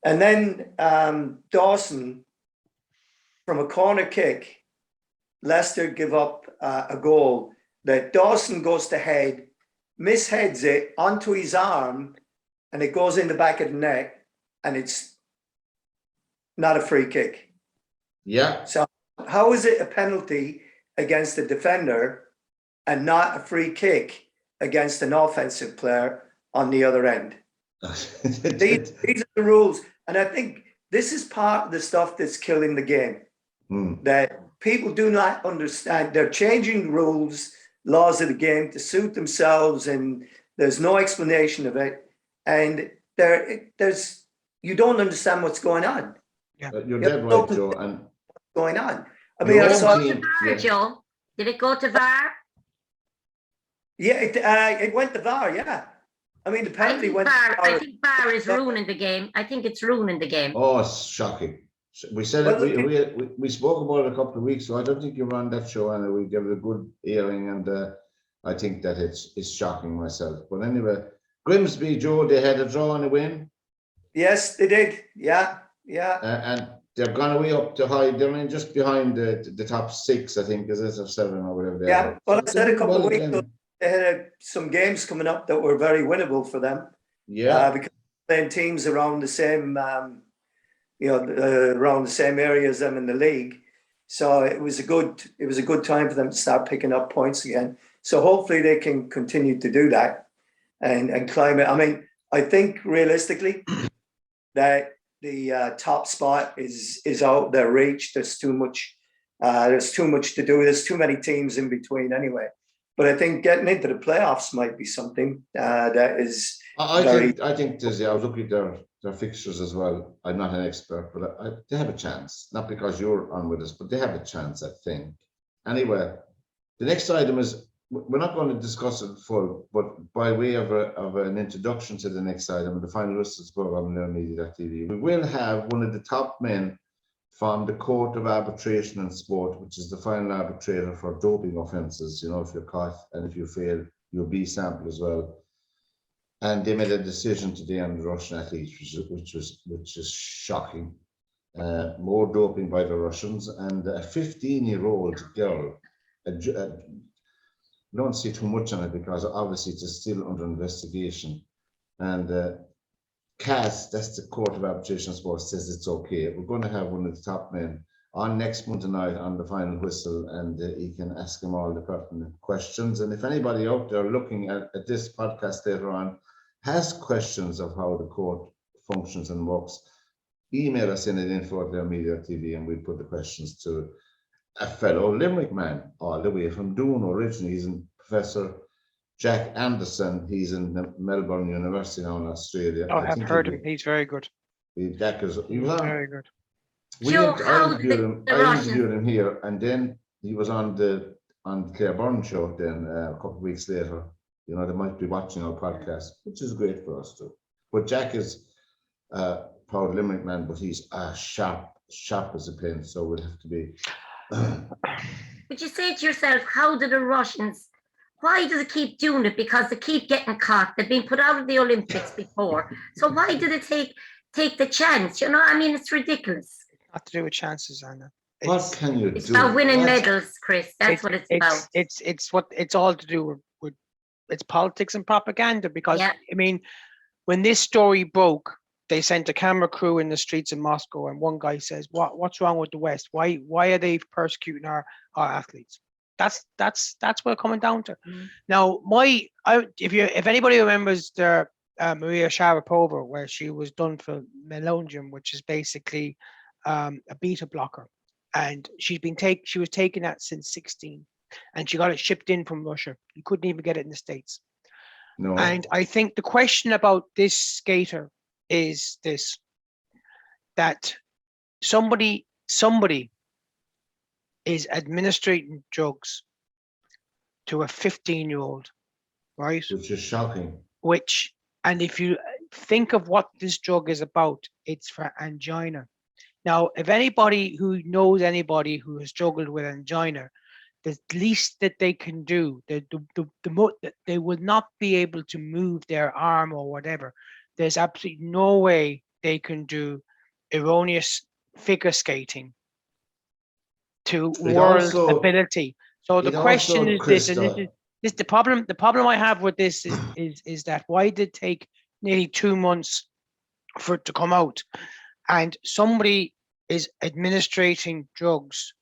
Speaker 4: and then Dawson from a corner kick. Leicester give up a goal that Dawson goes to head, misheads it onto his arm, and it goes in the back of the net, and it's not a free kick.
Speaker 1: Yeah.
Speaker 4: So how is it a penalty against a defender and not a free kick against an offensive player on the other end? These are the rules. And I think this is part of the stuff that's killing the game. That people do not understand. They're changing rules, laws of the game to suit themselves, and there's no explanation of it. And there's you don't understand what's going on.
Speaker 1: Yeah, you're dead right, Joe. And
Speaker 4: going on. I mean, I saw
Speaker 3: VAR, Joe. Did it go to VAR?
Speaker 4: Yeah, it went to VAR. Yeah, I mean the penalty went.
Speaker 3: I think VAR is ruining the game. I think it's ruining the game.
Speaker 1: Oh, it's shocking. We said we spoke about it a couple of weeks ago. I don't think you were on that show, and we gave it a good hearing, and I think that it's shocking myself. But anyway, Grimsby, Joe, they had a draw and a win.
Speaker 4: Yes, they did. Yeah.
Speaker 1: And they've gone away up to high. They're in just behind the top 6, I think, is it, or 7 or whatever. They are.
Speaker 4: Well, I said a couple of weeks ago they had some games coming up that were very winnable for them.
Speaker 1: Yeah,
Speaker 4: because playing teams around the same, around the same area as them in the league. So it was a good time for them to start picking up points again. So hopefully they can continue to do that and climb it. I mean, I think realistically that the top spot is out of their reach. There's too much to do. There's too many teams in between anyway. But I think getting into the playoffs might be something that is.
Speaker 1: I think there's, I was looking at their fixtures as well. I'm not an expert, but they have a chance. Not because you're on with us, but they have a chance, I think. Anyway, the next item is, we're not going to discuss it full, but by way of an introduction to the next item, the final results program on Media.tv, we will have one of the top men from the Court of Arbitration and Sport, which is the final arbitrator for doping offences. You know, if you're caught and if you fail, you'll be sampled as well. And they made a decision today on the Russian athletes, which is shocking. More doping by the Russians, and a 15-year-old girl. I don't see too much on it because obviously it's still under investigation. And CAS, that's the Court of Arbitration and Sport, says it's okay. We're going to have one of the top men on next Monday night on the final whistle, and you can ask him all the pertinent questions. And if anybody out there looking at this podcast later on has questions of how the court functions and works, email us in at info@Media.tv, and we'll put the questions to a fellow Limerick man all the way from Doon originally. He's in Professor Jack Anderson. He's in Melbourne University now in Australia.
Speaker 2: Oh, I've heard him. He's very good.
Speaker 1: Jack is
Speaker 2: very good.
Speaker 1: I interviewed him here, and then he was on Claire Byrne show then a couple of weeks later. You know, they might be watching our podcast, which is great for us too. But Jack is a proud Limerick man, but he's sharp as a pin, so we'll have to be.
Speaker 3: Would you say to yourself, how do the Russians, why do they keep doing it? Because they keep getting caught. They've been put out of the Olympics before. So why do they take the chance? You know, I mean, it's ridiculous.
Speaker 2: Not to do with chances, Anna.
Speaker 1: What can you do?
Speaker 3: It's about winning medals, Chris. That's what it's about.
Speaker 2: It's all to do with it's politics and propaganda, because
Speaker 3: Yeah.
Speaker 2: I mean, when this story broke, they sent a camera crew in the streets of Moscow, and one guy says, what's wrong with the West? Why are they persecuting our athletes? That's what it's coming down to.
Speaker 3: Mm.
Speaker 2: Now, if anybody remembers the Maria Sharapova, where she was done for melangium, which is basically a beta blocker, and she was taking that since 16, and she got it shipped in from Russia. You couldn't even get it in the States.
Speaker 1: No.
Speaker 2: And I think the question about this skater is this: that somebody is administering drugs to a 15-year-old, right?
Speaker 1: Which is shocking.
Speaker 2: And if you think of what this drug is about, it's for angina. Now, if anybody who knows anybody who has struggled with angina, the least that they can do, they will not be able to move their arm or whatever. There's absolutely no way they can do erroneous figure skating to world ability. So the question is this, and this is the problem. The problem I have with this is that why did it take nearly 2 months for it to come out, and somebody is administering drugs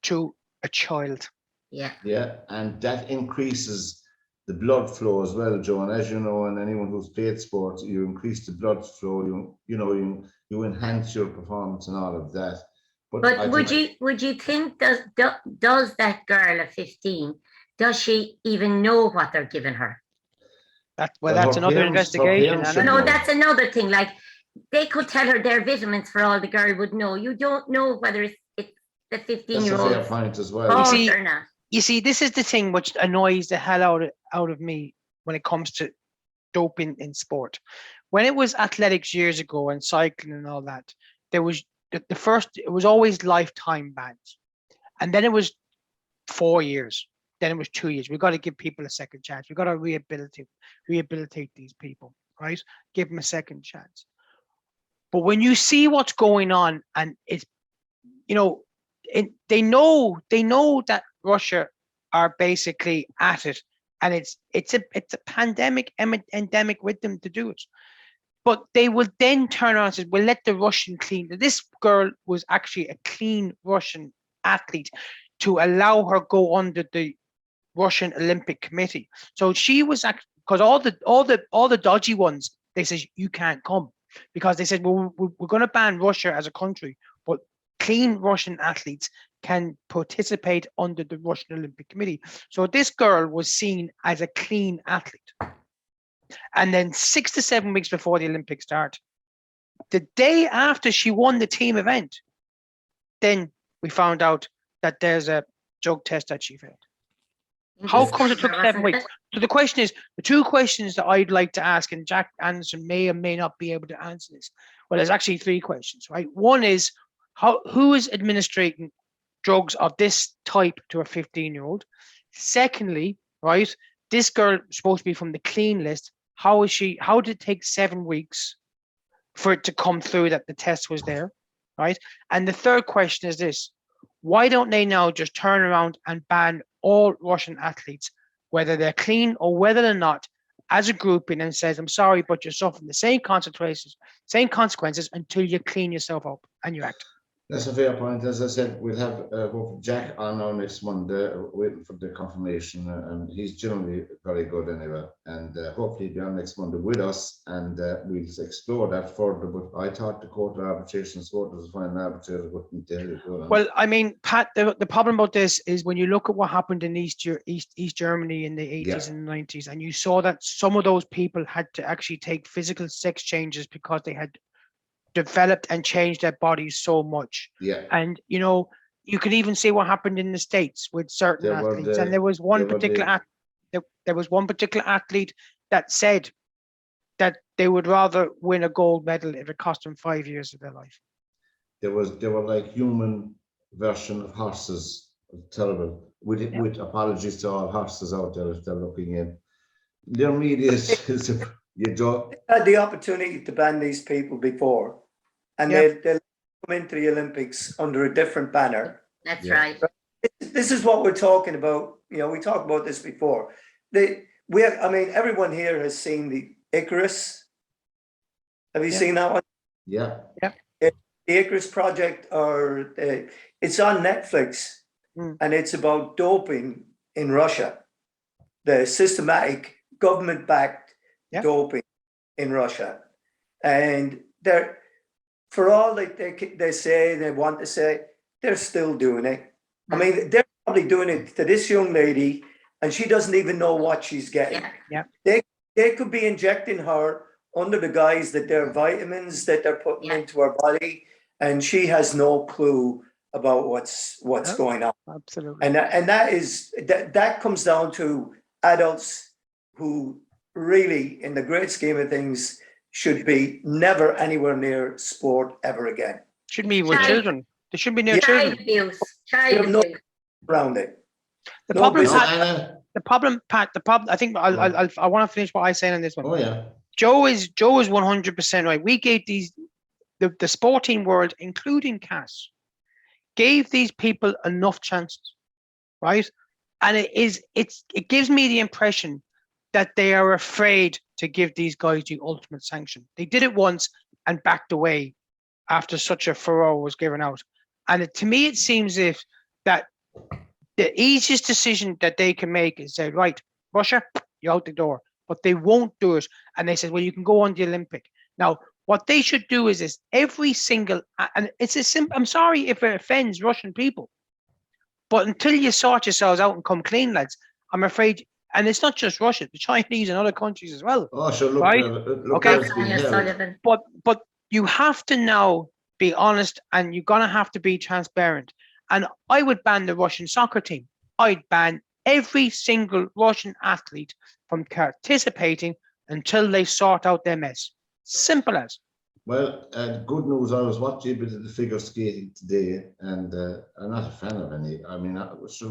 Speaker 2: to a child?
Speaker 1: Yeah, and that increases the blood flow as well, Joe. And as you know, and anyone who's played sports, you increase the blood flow. You enhance your performance and all of that.
Speaker 3: But would you think does that girl at 15, does she even know what they're giving her?
Speaker 2: That's another investigation.
Speaker 3: No, that's another thing. Like, they could tell her their vitamins for all the girl would know. You don't know whether it's the 15-year-old.
Speaker 1: That's a fair point as well.
Speaker 2: You see, this is the thing which annoys the hell out of me when it comes to doping in sport. When it was athletics years ago and cycling and all that, there was it was always lifetime bans, and then it was 4 years, then it was 2 years. We've got to give people a second chance. We've got to rehabilitate these people, right? Give them a second chance. But when you see what's going on, and it's, they know that Russia are basically at it, and it's a pandemic endemic with them to do it. But they will then turn around and say, "We'll let the Russian clean." This girl was actually a clean Russian athlete, to allow her go under the Russian Olympic Committee. So she was, because all the dodgy ones, they says you can't come. because they said, well, we're going to ban Russia as a country, but clean Russian athletes can participate under the Russian Olympic Committee. So this girl was seen as a clean athlete. And then 6 to 7 weeks before the Olympics start, the day after she won the team event, then we found out that there's a drug test that she failed. How come it took 7 weeks? So the question is, the two questions that I'd like to ask, and Jack Anderson may or may not be able to answer this. Well, there's actually 3 questions, right? One is, who is administering drugs of this type to a 15-year-old? Secondly, right, this girl is supposed to be from the clean list. How did it take 7 weeks for it to come through that the test was there, right? And the third question is this: why don't they now just turn around and ban all Russian athletes, whether they're clean or whether they're not, as a grouping, and says, I'm sorry, but you're suffering the same consequences until you clean yourself up and you act.
Speaker 1: That's a fair point. As I said, we'll have Jack on our next Monday, waiting for the confirmation, and he's generally very good anyway. And hopefully he'll be on next Monday with us, and we'll explore that further. But I thought the Court of Arbitration Court was a final arbitrator, wouldn't they?
Speaker 2: Well, I mean, Pat, the problem about this is when you look at what happened in East Germany in the 80s and 90s, and you saw that some of those people had to actually take physical sex changes because they had developed and changed their bodies so much.
Speaker 1: Yeah.
Speaker 2: And you know, you can even see what happened in the States with certain athletes. And there was one particular athlete that said that they would rather win a gold medal if it cost them 5 years of their life. They
Speaker 1: were like human version of horses. Terrible. With apologies to all horses out there if they're looking in. Their media is
Speaker 4: had the opportunity to ban these people before, and they'll come into the Olympics under a different banner.
Speaker 3: That's right.
Speaker 4: This is what we're talking about. You know, we talked about this before. I mean, everyone here has seen the Icarus. Have you seen that one?
Speaker 1: Yeah.
Speaker 4: The Icarus project, or it's on Netflix, and it's about doping in Russia, the systematic government-backed doping in Russia. And they're, for all that they say, they want to say, they're still doing it. I mean, they're probably doing it to this young lady, and she doesn't even know what she's getting.
Speaker 2: Yeah.
Speaker 4: They could be injecting her under the guise that they're vitamins that they're putting into her body, and she has no clue about what's going on.
Speaker 2: Absolutely.
Speaker 4: And that comes down to adults who really, in the great scheme of things, should be never anywhere near sport ever again.
Speaker 2: Shouldn't be with children. They shouldn't be near children.
Speaker 3: Child abuse.
Speaker 4: Around it.
Speaker 2: The problem, Pat. I think I want to finish what I'm saying on this one.
Speaker 1: Oh yeah.
Speaker 2: Joe is 100% right. We gave the sporting world, including CAS, gave these people enough chances, right? And it gives me the impression that they are afraid to give these guys the ultimate sanction. They did it once and backed away after such a furore was given out. And to me, it seems if that the easiest decision that they can make is say, right, Russia, you're out the door. But they won't do it. And they said, well, you can go on the Olympic. Now, what they should do is this: every single, and it's a simple, I'm sorry if it offends Russian people, but until you sort yourselves out and come clean, lads, I'm afraid, and it's not just Russia, the Chinese and other countries as well.
Speaker 1: Oh, sure, look,
Speaker 2: right?
Speaker 1: Okay.
Speaker 2: But you have to now be honest, and you're going to have to be transparent. And I would ban the Russian soccer team. I'd ban every single Russian athlete from participating until they sort out their mess. Simple as.
Speaker 1: Well, good news. I was watching a bit of the figure skating today, and I'm not a fan of any. I mean,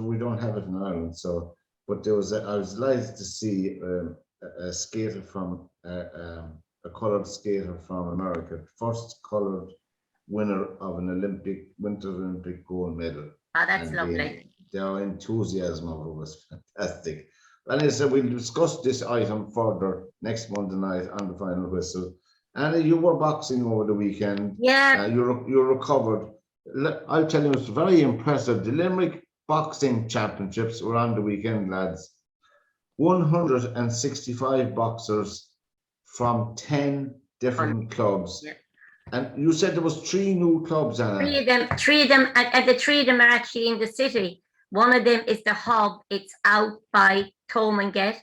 Speaker 1: we don't have it in Ireland, so. But I was delighted to see a skater from a coloured skater from America, first coloured winner of an Winter Olympic gold medal.
Speaker 3: Oh, that's lovely.
Speaker 1: Their enthusiasm of it was fantastic. And as I said, we'll discuss this item further next Monday night on the final whistle. And you were boxing over the weekend.
Speaker 3: Yeah.
Speaker 1: You recovered. I'll tell you, it's very impressive. The Limerick Boxing Championships were on the weekend, lads. 165 boxers from 10 different clubs.
Speaker 2: Yeah.
Speaker 1: And you said there was 3 new clubs, Anna.
Speaker 3: Three of them, and the 3 of them are actually in the city. One of them is the Hub. It's out by Tomanget.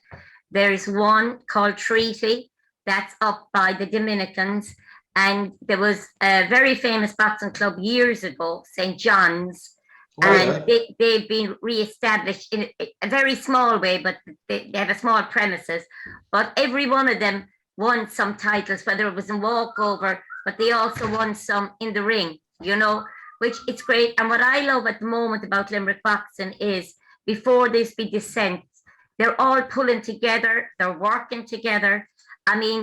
Speaker 3: There's one called Treaty that's up by the Dominicans. And there was a very famous boxing club years ago, St. John's.
Speaker 1: Oh,
Speaker 3: And
Speaker 1: yeah.
Speaker 3: they've been re-established in a very small way, but they have a small premises. But every one of them won some titles, whether it was in walkover, but they also won some in the ring, you know, which it's great. And what I love at the moment about Limerick boxing is before this big descent, they're all pulling together, they're working together. I mean,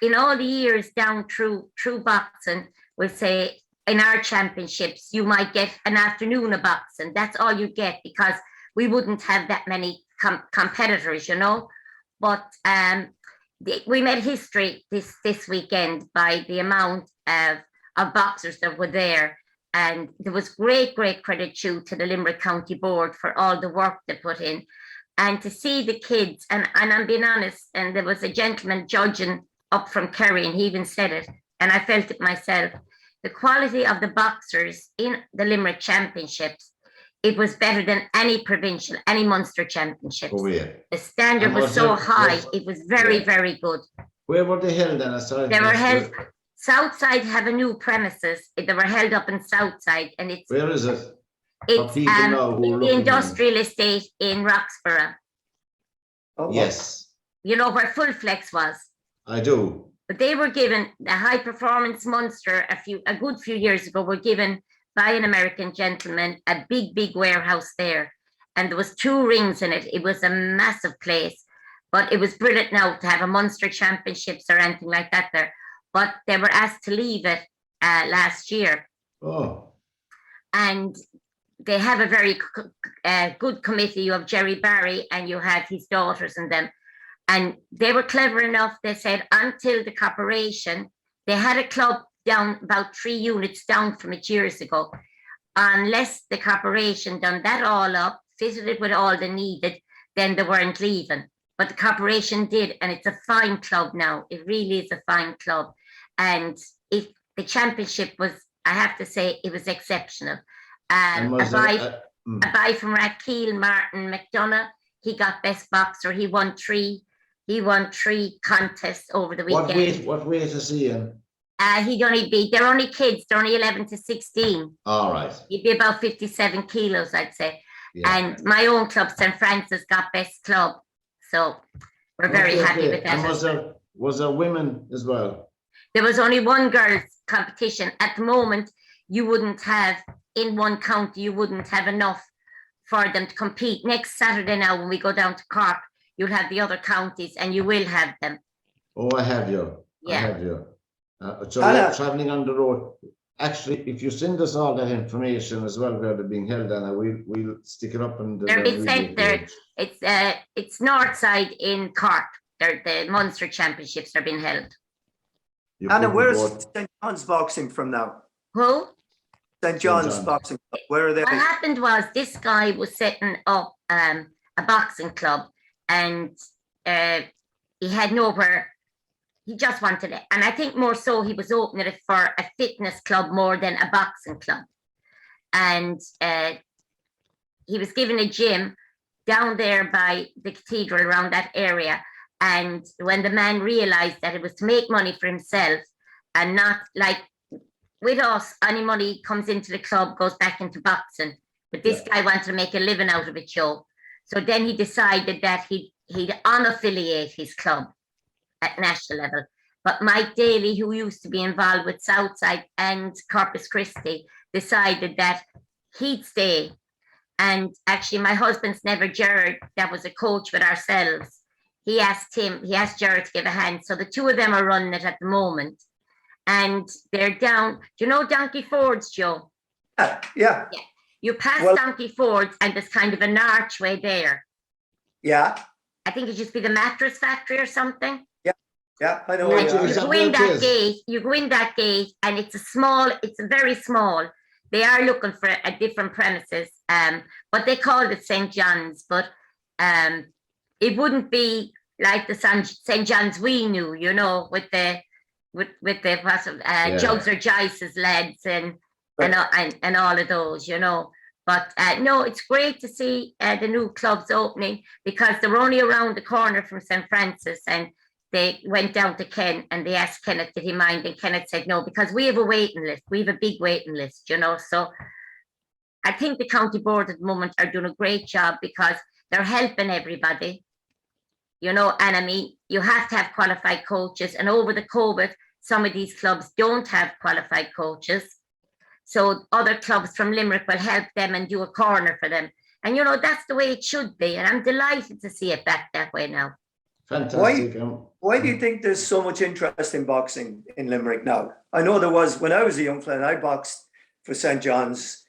Speaker 3: in all the years down through boxing, we'll say in our championships, you might get an afternoon of boxing. That's all you get because we wouldn't have that many competitors, you know. But we made history this weekend by the amount of boxers that were there. And there was great credit due to the Limerick County Board for all the work they put in. And to see the kids, and I'm being honest, and there was a gentleman judging up from Kerry, and he even said it, and I felt it myself. The quality of the boxers in the Limerick Championships, it was better than any provincial, any Munster Championships.
Speaker 1: Oh, yeah.
Speaker 3: The standard
Speaker 1: And
Speaker 3: was
Speaker 1: was
Speaker 3: so
Speaker 1: it-
Speaker 3: high,
Speaker 1: was-
Speaker 3: it was very,
Speaker 1: yeah.
Speaker 3: very good.
Speaker 1: Where were they held, Anna? Sorry.
Speaker 3: They were held, Southside have a new premises. They were held up in Southside, and it's
Speaker 1: Where is it?
Speaker 3: it's
Speaker 1: people know who are
Speaker 3: in the
Speaker 1: looking
Speaker 3: industrial estate in Roxborough.
Speaker 4: Oh, well,
Speaker 1: Yes,
Speaker 3: You know where Full Flex was.
Speaker 1: I do.
Speaker 3: But they were given the High Performance Munster a good few years ago. Were given by an American gentleman a big warehouse there, and there was 2 rings in it. It was a massive place, but it was brilliant now to have a Munster Championships or anything like that there. But they were asked to leave it last year,
Speaker 1: Oh,
Speaker 3: and they have a very good committee. You have Jerry Barry and you have his daughters and them. And they were clever enough. They said until the corporation, they had a club down about 3 units down from it years ago. Unless the corporation done that all up, fitted it with all they needed, then they weren't leaving. But the corporation did, and it's a fine club now. It really is a fine club. And if the championship was, I have to say, it was exceptional.
Speaker 1: and
Speaker 3: A
Speaker 1: was
Speaker 3: buy from Raquel Martin McDonough. He got best boxer. He won 3 contests over the weekend.
Speaker 1: what weight is he in?
Speaker 3: They're only kids. They're only 11 to 16.
Speaker 1: All right.
Speaker 3: He'd be about 57 kilos, I'd say.
Speaker 1: Yeah.
Speaker 3: And my own club, St. Francis, got best club. So we're very
Speaker 1: Okay,
Speaker 3: happy
Speaker 1: okay.
Speaker 3: with that.
Speaker 1: And was there women as well?
Speaker 3: There was only one girls' competition. At the moment, you wouldn't have, in one county, you wouldn't have enough for them to compete. Next Saturday now, when we go down to Cork, you'll have the other counties and you will have them.
Speaker 1: Oh, I have you. I
Speaker 3: Yeah.
Speaker 1: have you. So
Speaker 4: Anna.
Speaker 1: you're traveling on the road. Actually, if you send us all that information as well, where they're being held, Anna, we'll stick it up in the.
Speaker 3: They're being
Speaker 1: media
Speaker 3: sent there.
Speaker 1: page.
Speaker 3: It's north side in Cork. The Munster Championships are being held.
Speaker 1: You
Speaker 4: Anna,
Speaker 1: put
Speaker 4: where's
Speaker 1: the board-
Speaker 4: St. John's Boxing from now?
Speaker 3: Who?
Speaker 4: St. John's
Speaker 1: John's.
Speaker 4: Boxing Club. Where are they?
Speaker 3: What happened was this guy was setting up a boxing club, and he had nowhere. He just wanted it, and I think more so he was opening it for a fitness club more than a boxing club. And he was given a gym down there by the cathedral around that area. And when the man realized that it was to make money for himself and not like with us, any money comes into the club goes back into boxing. But this guy wanted to make a living out of it, Joe. So then he decided that he'd unaffiliate his club at national level. But Mike Daly, who used to be involved with Southside and Corpus Christi, decided that he'd stay. And actually, my husband's never Jared, that was a coach with ourselves. He asked Jared to give a hand. So the 2 of them are running it at the moment. And they're down, do you know Donkey Fords, Joe?
Speaker 4: Yeah.
Speaker 3: You pass
Speaker 4: Well-
Speaker 3: Donkey Fords and there's kind of an archway there.
Speaker 4: Yeah.
Speaker 3: I think it used to be the mattress factory or something.
Speaker 4: Yeah. I know.
Speaker 1: Well,
Speaker 3: And
Speaker 4: where you
Speaker 1: is
Speaker 3: you
Speaker 4: are.
Speaker 1: that
Speaker 3: go
Speaker 1: where
Speaker 3: in
Speaker 1: it
Speaker 3: that
Speaker 1: is?
Speaker 3: gate, and it's a very small. They are looking for a different premises, but they called it St. John's, but it wouldn't be like the St. John's we knew, you know, with the with the Jugs or Joyce's lads and all of those, you know. But no, it's great to see the new clubs opening because they're only around the corner from St. Francis, and they went down to Ken and they asked Kenneth, did he mind? And Kenneth said no, because we have a waiting list. We have a big waiting list, you know. So I think the county board at the moment are doing a great job because they're helping everybody, you know. And I mean, you have to have qualified coaches. And over the COVID, some of these clubs don't have qualified coaches. So other clubs from Limerick will help them and do a corner for them. And, you know, that's the way it should be. And I'm delighted to see it back that way now.
Speaker 1: Fantastic.
Speaker 4: Why do you think there's so much interest in boxing in Limerick now? I know there was, when I was a young fella and I boxed for St. John's,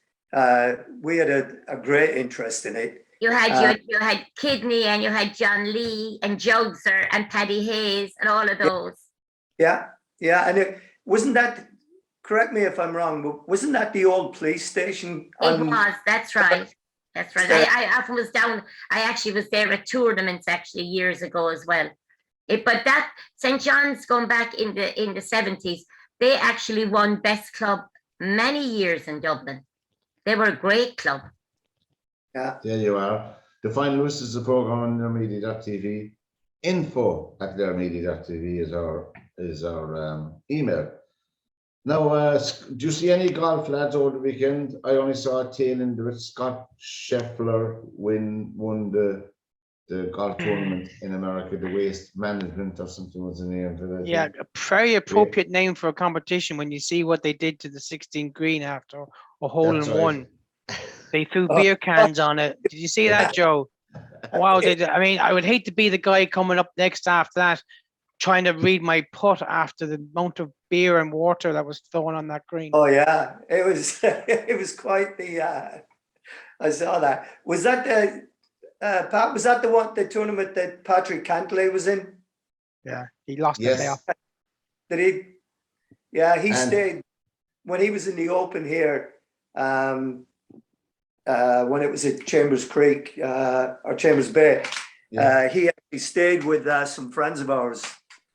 Speaker 4: we had a great interest in it.
Speaker 3: You had you had Kidney and you had John Lee and Jugser and Paddy Hayes and all of those.
Speaker 4: Yeah. And wasn't that, correct me if I'm wrong, but wasn't that the old police station?
Speaker 3: It was, that's right. That's right. I often was down. I actually was there at tournaments actually years ago as well. But that St. John's, going back in the 70s, they actually won best club many years in Dublin. They were a great club.
Speaker 4: Yeah.
Speaker 1: There you are. The final list is the program on theirmedia.tv. info@theirmedia.tv is our email. Now, do you see any golf, lads, over the weekend? I only saw a tail end of it. Scott Scheffler won the golf tournament in America, the Waste Management or something was the name of it.
Speaker 2: Yeah, a very appropriate name for a competition when you see what they did to the 16th green after a hole in one. They threw beer cans on it. Did you see that, Joe? Wow, I mean, I would hate to be the guy coming up next after that, trying to read my putt after the amount of beer and water that was thrown on that green.
Speaker 4: Oh yeah, it was it was quite the. I saw that. Was that the Pat? Was that the tournament that Patrick Cantley was in?
Speaker 2: Yeah, he lost the playoff.
Speaker 4: Did he? Yeah, he stayed when he was in the Open here. When it was at Chambers Creek or Chambers Bay, he actually stayed with some friends of ours.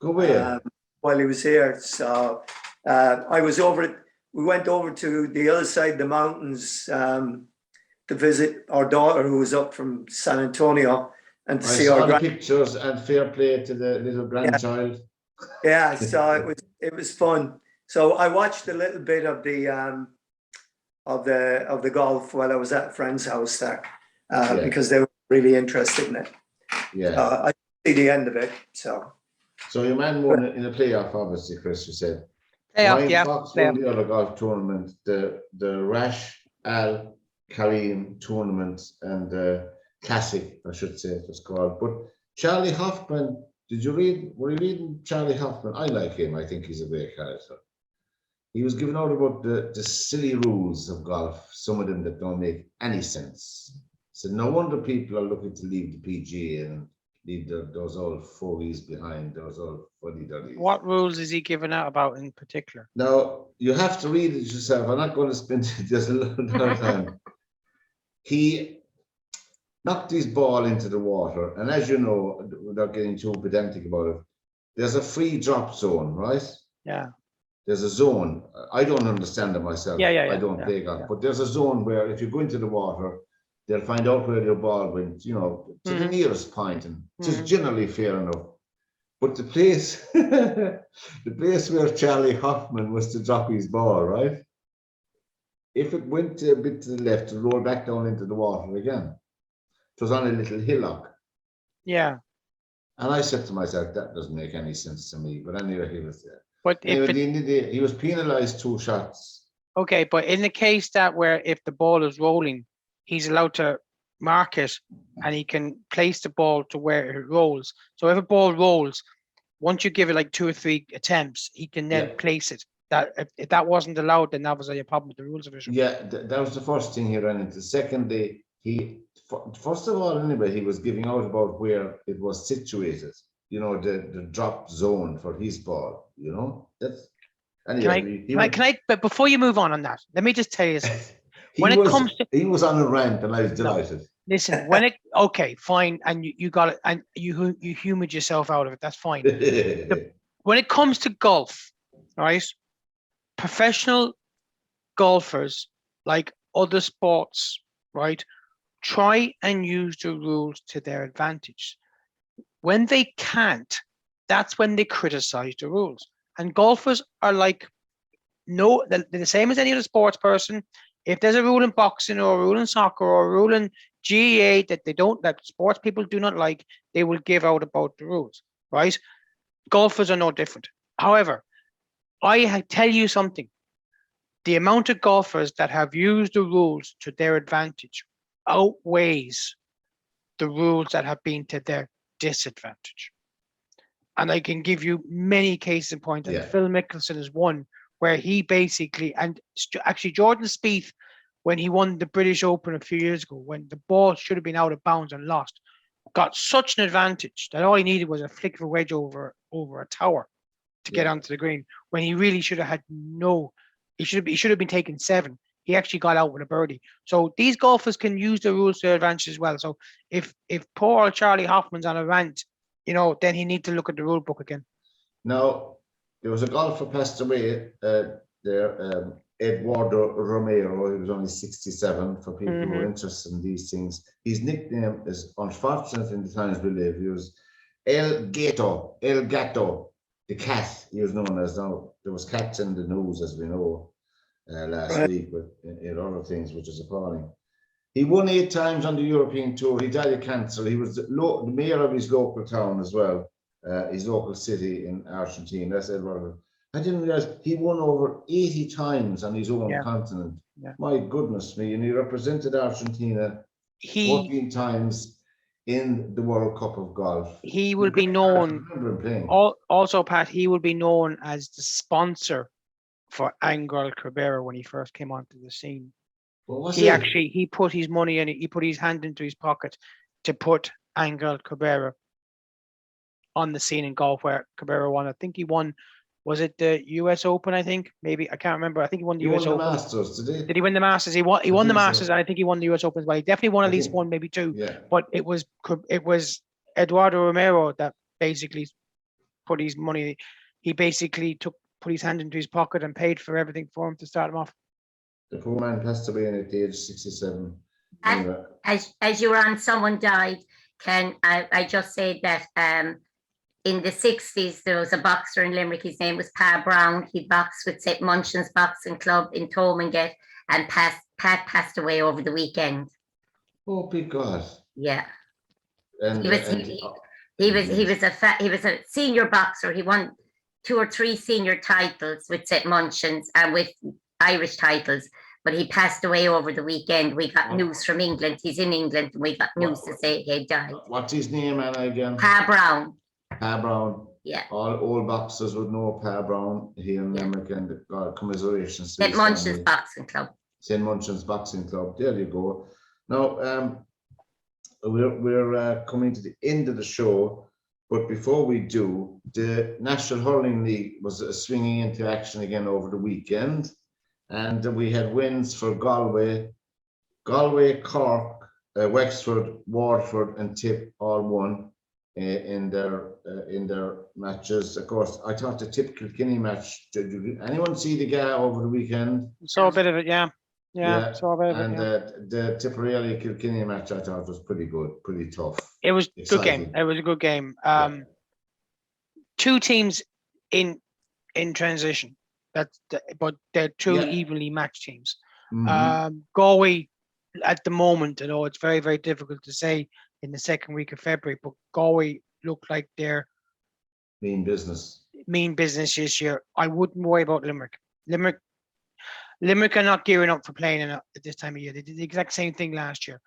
Speaker 1: Go away.
Speaker 4: While he was here. So I was over it. We went over to the other side of the mountains to visit our daughter who was up from San Antonio and to see our
Speaker 1: pictures, and fair play to the little grandchild.
Speaker 4: Yeah, so it was fun. So I watched a little bit of the golf while I was at a friend's house there because they were really interested in it.
Speaker 1: Yeah.
Speaker 4: I see the end of it.
Speaker 1: So your man won in a playoff, obviously, Chris, you said.
Speaker 2: Playoff, yeah.
Speaker 1: Fox won the other golf tournament, the Rash Al Karim tournament and Classic, I should say it was called. But Charlie Hoffman, were you reading Charlie Hoffman? I like him. I think he's a great character. He was giving out about the silly rules of golf, some of them that don't make any sense. So no wonder people are looking to leave the PGA and leave those old fogies behind, those old fuddy-duddies.
Speaker 2: What rules is he giving out about in particular?
Speaker 1: Now, you have to read it yourself. I'm not going to spend just a little time. He knocked his ball into the water, and as you know, without getting too pedantic about it, there's a free drop zone, right?
Speaker 2: Yeah.
Speaker 1: There's a zone. I don't understand it myself.
Speaker 2: Yeah.
Speaker 1: I don't play golf, but there's a zone where if you go into the water, they'll find out where your ball went, you know, to the nearest point, and it's generally fair enough. But the place, where Charlie Hoffman was to drop his ball, right? If it went a bit to the left, it rolled back down into the water again. It was on a little hillock.
Speaker 2: Yeah.
Speaker 1: And I said to myself, that doesn't make any sense to me. But anyway, he was there.
Speaker 2: But
Speaker 1: anyway, he was penalised 2 shots.
Speaker 2: Okay, but in the case that where if the ball is rolling, he's allowed to mark it and he can place the ball to where it rolls. So if a ball rolls, once you give it like 2 or 3 attempts, he can then place it. That if that wasn't allowed, then that was a problem with the rules official.
Speaker 1: Yeah, that was the first thing he ran into. Secondly, first of all, anyway, he was giving out about where it was situated. You know, the drop zone for his ball. You know, that's. Anyway,
Speaker 2: can I? But before you move on that, let me just tell you something.
Speaker 1: He was on a rant, and I was delighted.
Speaker 2: Listen, okay, fine, and you got it, and you humored yourself out of it. That's fine. When it comes to golf, right? Professional golfers, like other sports, right, try and use the rules to their advantage. When they can't, that's when they criticize the rules. And golfers are like, no, they're the same as any other sports person. If there's a rule in boxing or a rule in soccer or a rule in GAA that sports people do not like, they will give out about the rules, right? Golfers are no different. However, I tell you something. The amount of golfers that have used the rules to their advantage outweighs the rules that have been to their disadvantage. And I can give you many cases in point. And
Speaker 1: Yeah.
Speaker 2: Phil Mickelson is one where he basically, and actually Jordan Spieth, when he won the British Open a few years ago, when the ball should have been out of bounds and lost, got such an advantage that all he needed was a flick of a wedge over a tower to get
Speaker 1: Yeah.
Speaker 2: onto the green, when he really should have had he should have been taking 7. He actually got out with a birdie. So these golfers can use the rules to their advantage as well. So if poor Charlie Hoffman's on a rant, then he needs to look at the rule book again.
Speaker 1: Now, there was a golfer passed away there, Eduardo Romero. He was only 67. For people who are interested in these things, his nickname is, unfortunate in the times we live, he was El Gato, the cat. He was known as. Now there was cats in the news, as we know, last week, but in other things, which is appalling. He won 8 times on the European Tour. He died of cancer. He was the mayor of his local town as well, his local city in Argentina. That's Eduardo. I didn't realize he won over 80 times on his own continent.
Speaker 2: Yeah.
Speaker 1: My goodness me. And he represented Argentina 14 times in the World Cup of Golf.
Speaker 2: He will be known, also Pat, he will be known as the sponsor for Angel Cabrera when he first came onto the scene. He put his money in it. He put his hand into his pocket to put Angel Cabrera on the scene in golf, where Cabrera won. I think he won. Was it the US Open? I think maybe I can't remember. I think he won the US Open.
Speaker 1: The Masters, did he?
Speaker 2: Did he win the Masters? He won the Masters, and I think he won the US Open as well. He definitely won at least one, maybe 2.
Speaker 1: Yeah.
Speaker 2: But it was Eduardo Romero that basically put his money. He basically put his hand into his pocket and paid for everything for him to start him off.
Speaker 1: The poor man passed away at the age of 67.
Speaker 3: And as you were on, someone died. Can I just say that in the 60s, there was a boxer in Limerick. His name was Pa Brown. He boxed with St. Munchin's Boxing Club in Thomondgate, and Pat passed away over the weekend.
Speaker 1: Oh, big God.
Speaker 3: Yeah.
Speaker 1: And
Speaker 3: he was a senior boxer. He won 2 or 3 senior titles with St. Munchin's and with Irish titles, but he passed away over the weekend. We got news from England. He's in England, and we got news to say he died.
Speaker 1: What's his name, Anna, again?
Speaker 3: Pa Brown.
Speaker 1: Pa Brown.
Speaker 3: Yeah.
Speaker 1: All old boxers would know Pa Brown here in Limerick, and commiserations.
Speaker 3: St. Munchin's Boxing Club.
Speaker 1: St. Munchin's Boxing Club. There you go. Now, we're coming to the end of the show. But before we do, the National Hurling League was swinging into action again over the weekend. And we had wins for Galway, Cork, Wexford, Waterford, and Tip all won in their matches. Of course, I thought the Tip Kilkenny match. Did anyone see the guy over the weekend?
Speaker 2: Saw a bit of it, yeah. Saw a bit of it.
Speaker 1: And the Tipperary Kilkenny match, I thought was pretty good, pretty tough.
Speaker 2: It was a good game. It was a good game. 2 teams in transition. But they're 2 evenly matched teams. Galway, at the moment, it's very, very difficult to say in the second week of February, but Galway look like they're
Speaker 1: mean business
Speaker 2: this year. I wouldn't worry about Limerick. Limerick are not gearing up for playing at this time of year. They did the exact same thing last year.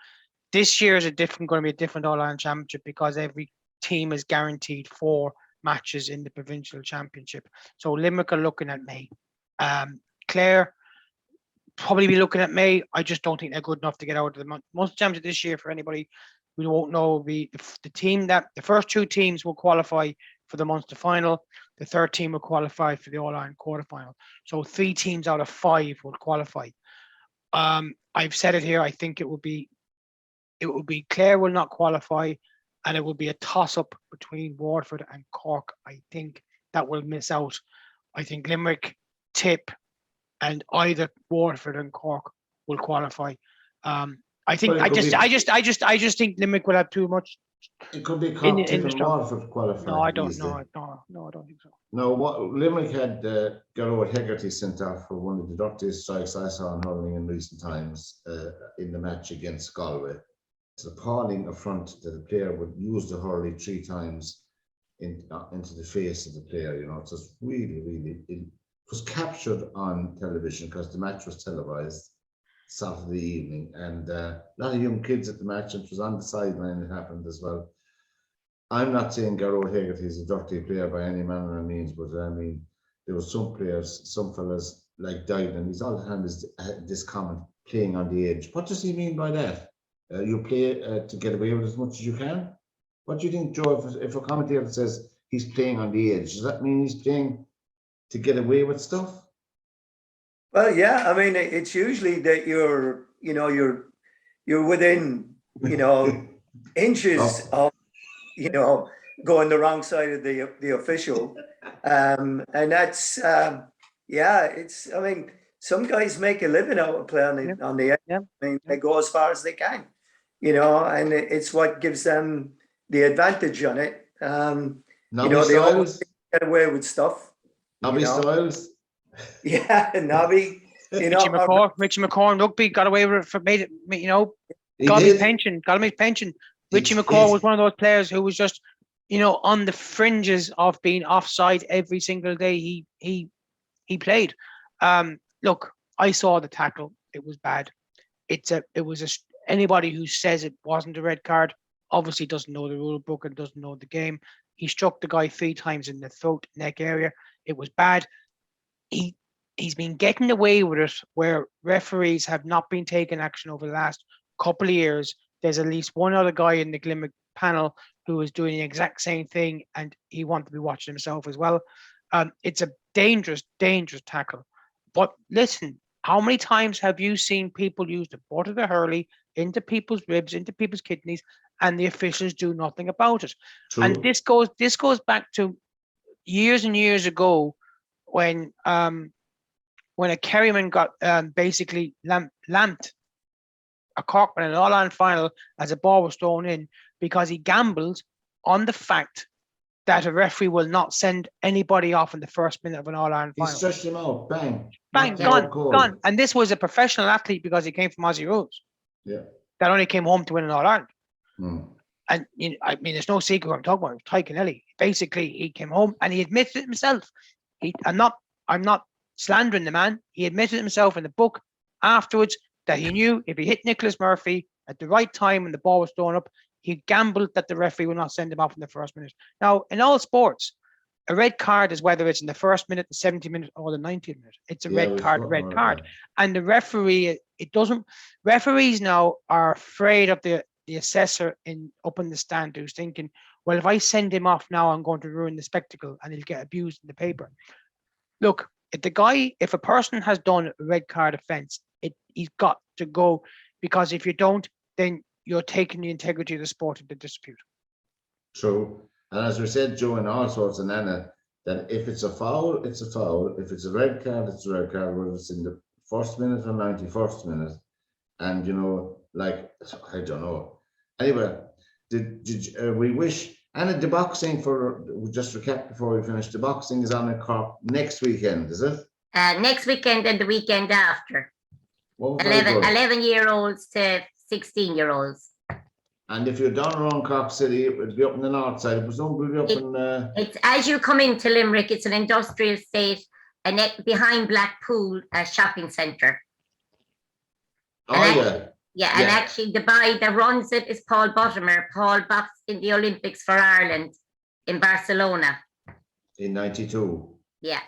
Speaker 2: This year is going to be a different All-Ireland Championship because every team is guaranteed 4 matches in the provincial championship. So Limerick are looking at May. Clare probably be looking at May. I just don't think they're good enough to get out of the most championship this year. For anybody who won't know, will be the first 2 teams will qualify for the Munster final. The 3rd team will qualify for the All-Ireland quarterfinal. So 3 teams out of 5 will qualify. I've said it here. I think it will be Clare will not qualify, and it will be a toss-up between Waterford and Cork. I think that will miss out I think Limerick, Tip, and either Waterford and Cork will qualify. I think
Speaker 1: Well, it could be-
Speaker 2: I just think Limerick will have too much.
Speaker 1: It could be
Speaker 2: in
Speaker 1: Cork,
Speaker 2: the
Speaker 1: Tip and
Speaker 2: struggle.
Speaker 1: Waterford qualifying.
Speaker 2: No, I don't.
Speaker 1: easily.
Speaker 2: No, I don't think so.
Speaker 1: No, what Limerick had Garrod Hegarty sent off for one of the dirtiest strikes I saw in hurling in recent times in the match against Galway. It's appalling affront that a player would use the hurley 3 times into the face of the player. You know, it's just really, really. It was captured on television because the match was televised Saturday evening, and a lot of young kids at the match, and it was on the sideline. It happened as well. I'm not saying Garrod Hegarty is a dirty player by any manner of means, but I mean, there were some players, some fellas like Dylan, he's all the time is this comment, playing on the edge. What does he mean by that? You play to get away with as much as you can? What do you think, Joe, if a commentator says he's playing on the edge, does that mean he's playing to get away with stuff?
Speaker 4: Well, yeah, I mean, it's usually that you're within, inches of, going the wrong side of the official. And that's, I mean, some guys make a living out of playing on the edge.
Speaker 2: Yeah.
Speaker 4: I mean, they go as far as they can, and it's what gives them the advantage on it. They always get away with stuff.
Speaker 1: Nobby Styles.
Speaker 4: Yeah, Nobby.
Speaker 2: Richie McCaw in rugby got away with it for got his pension. Richie McCaw was one of those players who was just, on the fringes of being offside every single day he played. Look, I saw the tackle. It was bad. Anybody who says it wasn't a red card obviously doesn't know the rule book and doesn't know the game. He struck the guy 3 times in the throat neck area. It was bad. He's been getting away with it where referees have not been taking action over the last couple of years. There's at least one other guy in the Limerick panel who is doing the exact same thing, and he wanted to be watching himself as well. It's a dangerous, dangerous tackle. But listen, how many times have you seen people use the butt of the hurley into people's ribs, into people's kidneys, and the officials do nothing about it?
Speaker 1: True.
Speaker 2: And this goes back to years and years ago when a Kerryman got basically lamped a Corkman in an All-Ireland final as a ball was thrown in because he gambled on the fact that a referee will not send anybody off in the first minute of an All-Ireland
Speaker 1: He
Speaker 2: final.
Speaker 1: stretched him out, bang.
Speaker 2: Bang, gone. And this was a professional athlete because he came from Aussie Rules.
Speaker 1: Yeah.
Speaker 2: That only came home to win an All-Ireland.
Speaker 1: Mm.
Speaker 2: And there's no secret what I'm talking about. Ty Kennelly. Basically, he came home and he admitted it himself. I'm not slandering the man. He admitted himself in the book afterwards that he knew if he hit Nicholas Murphy at the right time when the ball was thrown up, he gambled that the referee would not send him off in the first minute. Now, in all sports, a red card is whether it's in the first minute, the 70th minute, or the 90th minute. It's a red card. And the referee, referees now are afraid of the assessor up in the stand who's thinking, well, if I send him off now, I'm going to ruin the spectacle and he'll get abused in the paper. Look, if a person has done a red card offence, he's got to go, because if you don't, then you're taking the integrity of the sport into dispute.
Speaker 1: True. And as we said, Joe, and all sorts, and Anna, that if it's a foul, it's a foul. If it's a red card, it's a red card, whether it's in the first minute or 91st minute. And, I don't know. Anyway, we wish, Anna, the boxing just recap before we finish, the boxing is on the Cork next weekend, is it?
Speaker 3: Next weekend and the weekend after.
Speaker 1: Well,
Speaker 3: 11-year-olds to 16-year-olds.
Speaker 1: And if you're down around Cork City, it would be up in the north side. It was be up in. It's
Speaker 3: as you come into Limerick. It's an industrial estate, and behind Blackpool, a shopping centre. Yeah, and actually the guy that runs it is Paul Bottomer. Paul boxed in the Olympics for Ireland in Barcelona.
Speaker 1: In 92.
Speaker 3: Yeah.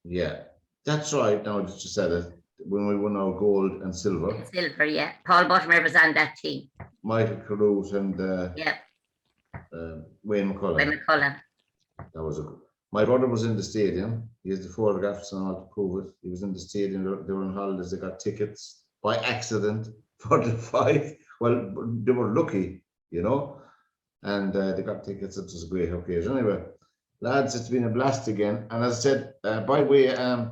Speaker 1: Yeah, that's right. Now that you said it, when we won our gold and silver.
Speaker 3: Silver, yeah. Paul Bottomer was on that team.
Speaker 1: Michael Carruth and Wayne McCullough. That was my brother was in the stadium. He has the photographs and all to prove it. He was in the stadium. They were on holidays. They got tickets by accident for the fight. Well, they were lucky, and they got tickets. It was a great occasion. Anyway, lads, it's been a blast again. And as I said, by the way,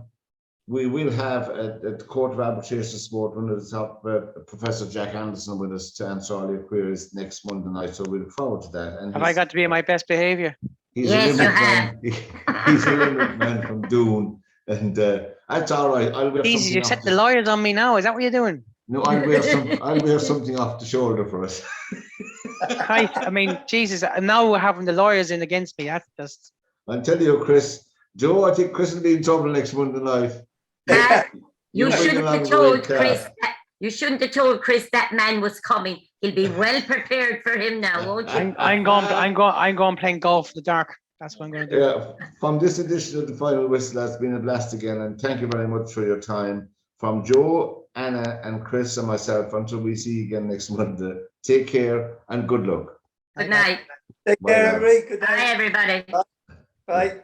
Speaker 1: we will have at the Court of Arbitration Sport one of the top Professor Jack Anderson with us to answer all your queries next Monday night. So we look forward to that. And
Speaker 2: Have I got to be in my best behavior?
Speaker 1: he's
Speaker 3: Yes,
Speaker 1: a
Speaker 3: you
Speaker 1: Limerick
Speaker 3: have.
Speaker 1: man. He's a Limerick man from Doon, and that's all right. I'll wear
Speaker 2: Jesus, you
Speaker 1: something
Speaker 2: set
Speaker 1: off
Speaker 2: the lawyers on me now. Is that what you're doing?
Speaker 1: No, I'll wear something off the shoulder for us.
Speaker 2: Right. I mean, Jesus, and now we're having the lawyers in against me. That's just.
Speaker 1: I'll tell you, Chris. Joe, I think Chris will be in trouble next Monday night.
Speaker 3: You
Speaker 1: bring
Speaker 3: shouldn't
Speaker 1: along
Speaker 3: have
Speaker 1: the
Speaker 3: told
Speaker 1: red card.
Speaker 3: Chris. You shouldn't have told Chris that man was coming. He'll be well prepared for him now, won't you?
Speaker 2: I'm going playing golf in the dark. That's what I'm going to do.
Speaker 1: Yeah, from this edition of the Final Whistle, it's been a blast again, and thank you very much for your time. From Joe, Anna, and Chris, and myself, until we see you again next Monday. Take care and good luck.
Speaker 3: Good night.
Speaker 4: Take
Speaker 1: Bye
Speaker 4: care,
Speaker 1: now.
Speaker 4: everybody. Good
Speaker 3: Bye,
Speaker 4: night.
Speaker 3: everybody.
Speaker 4: Bye.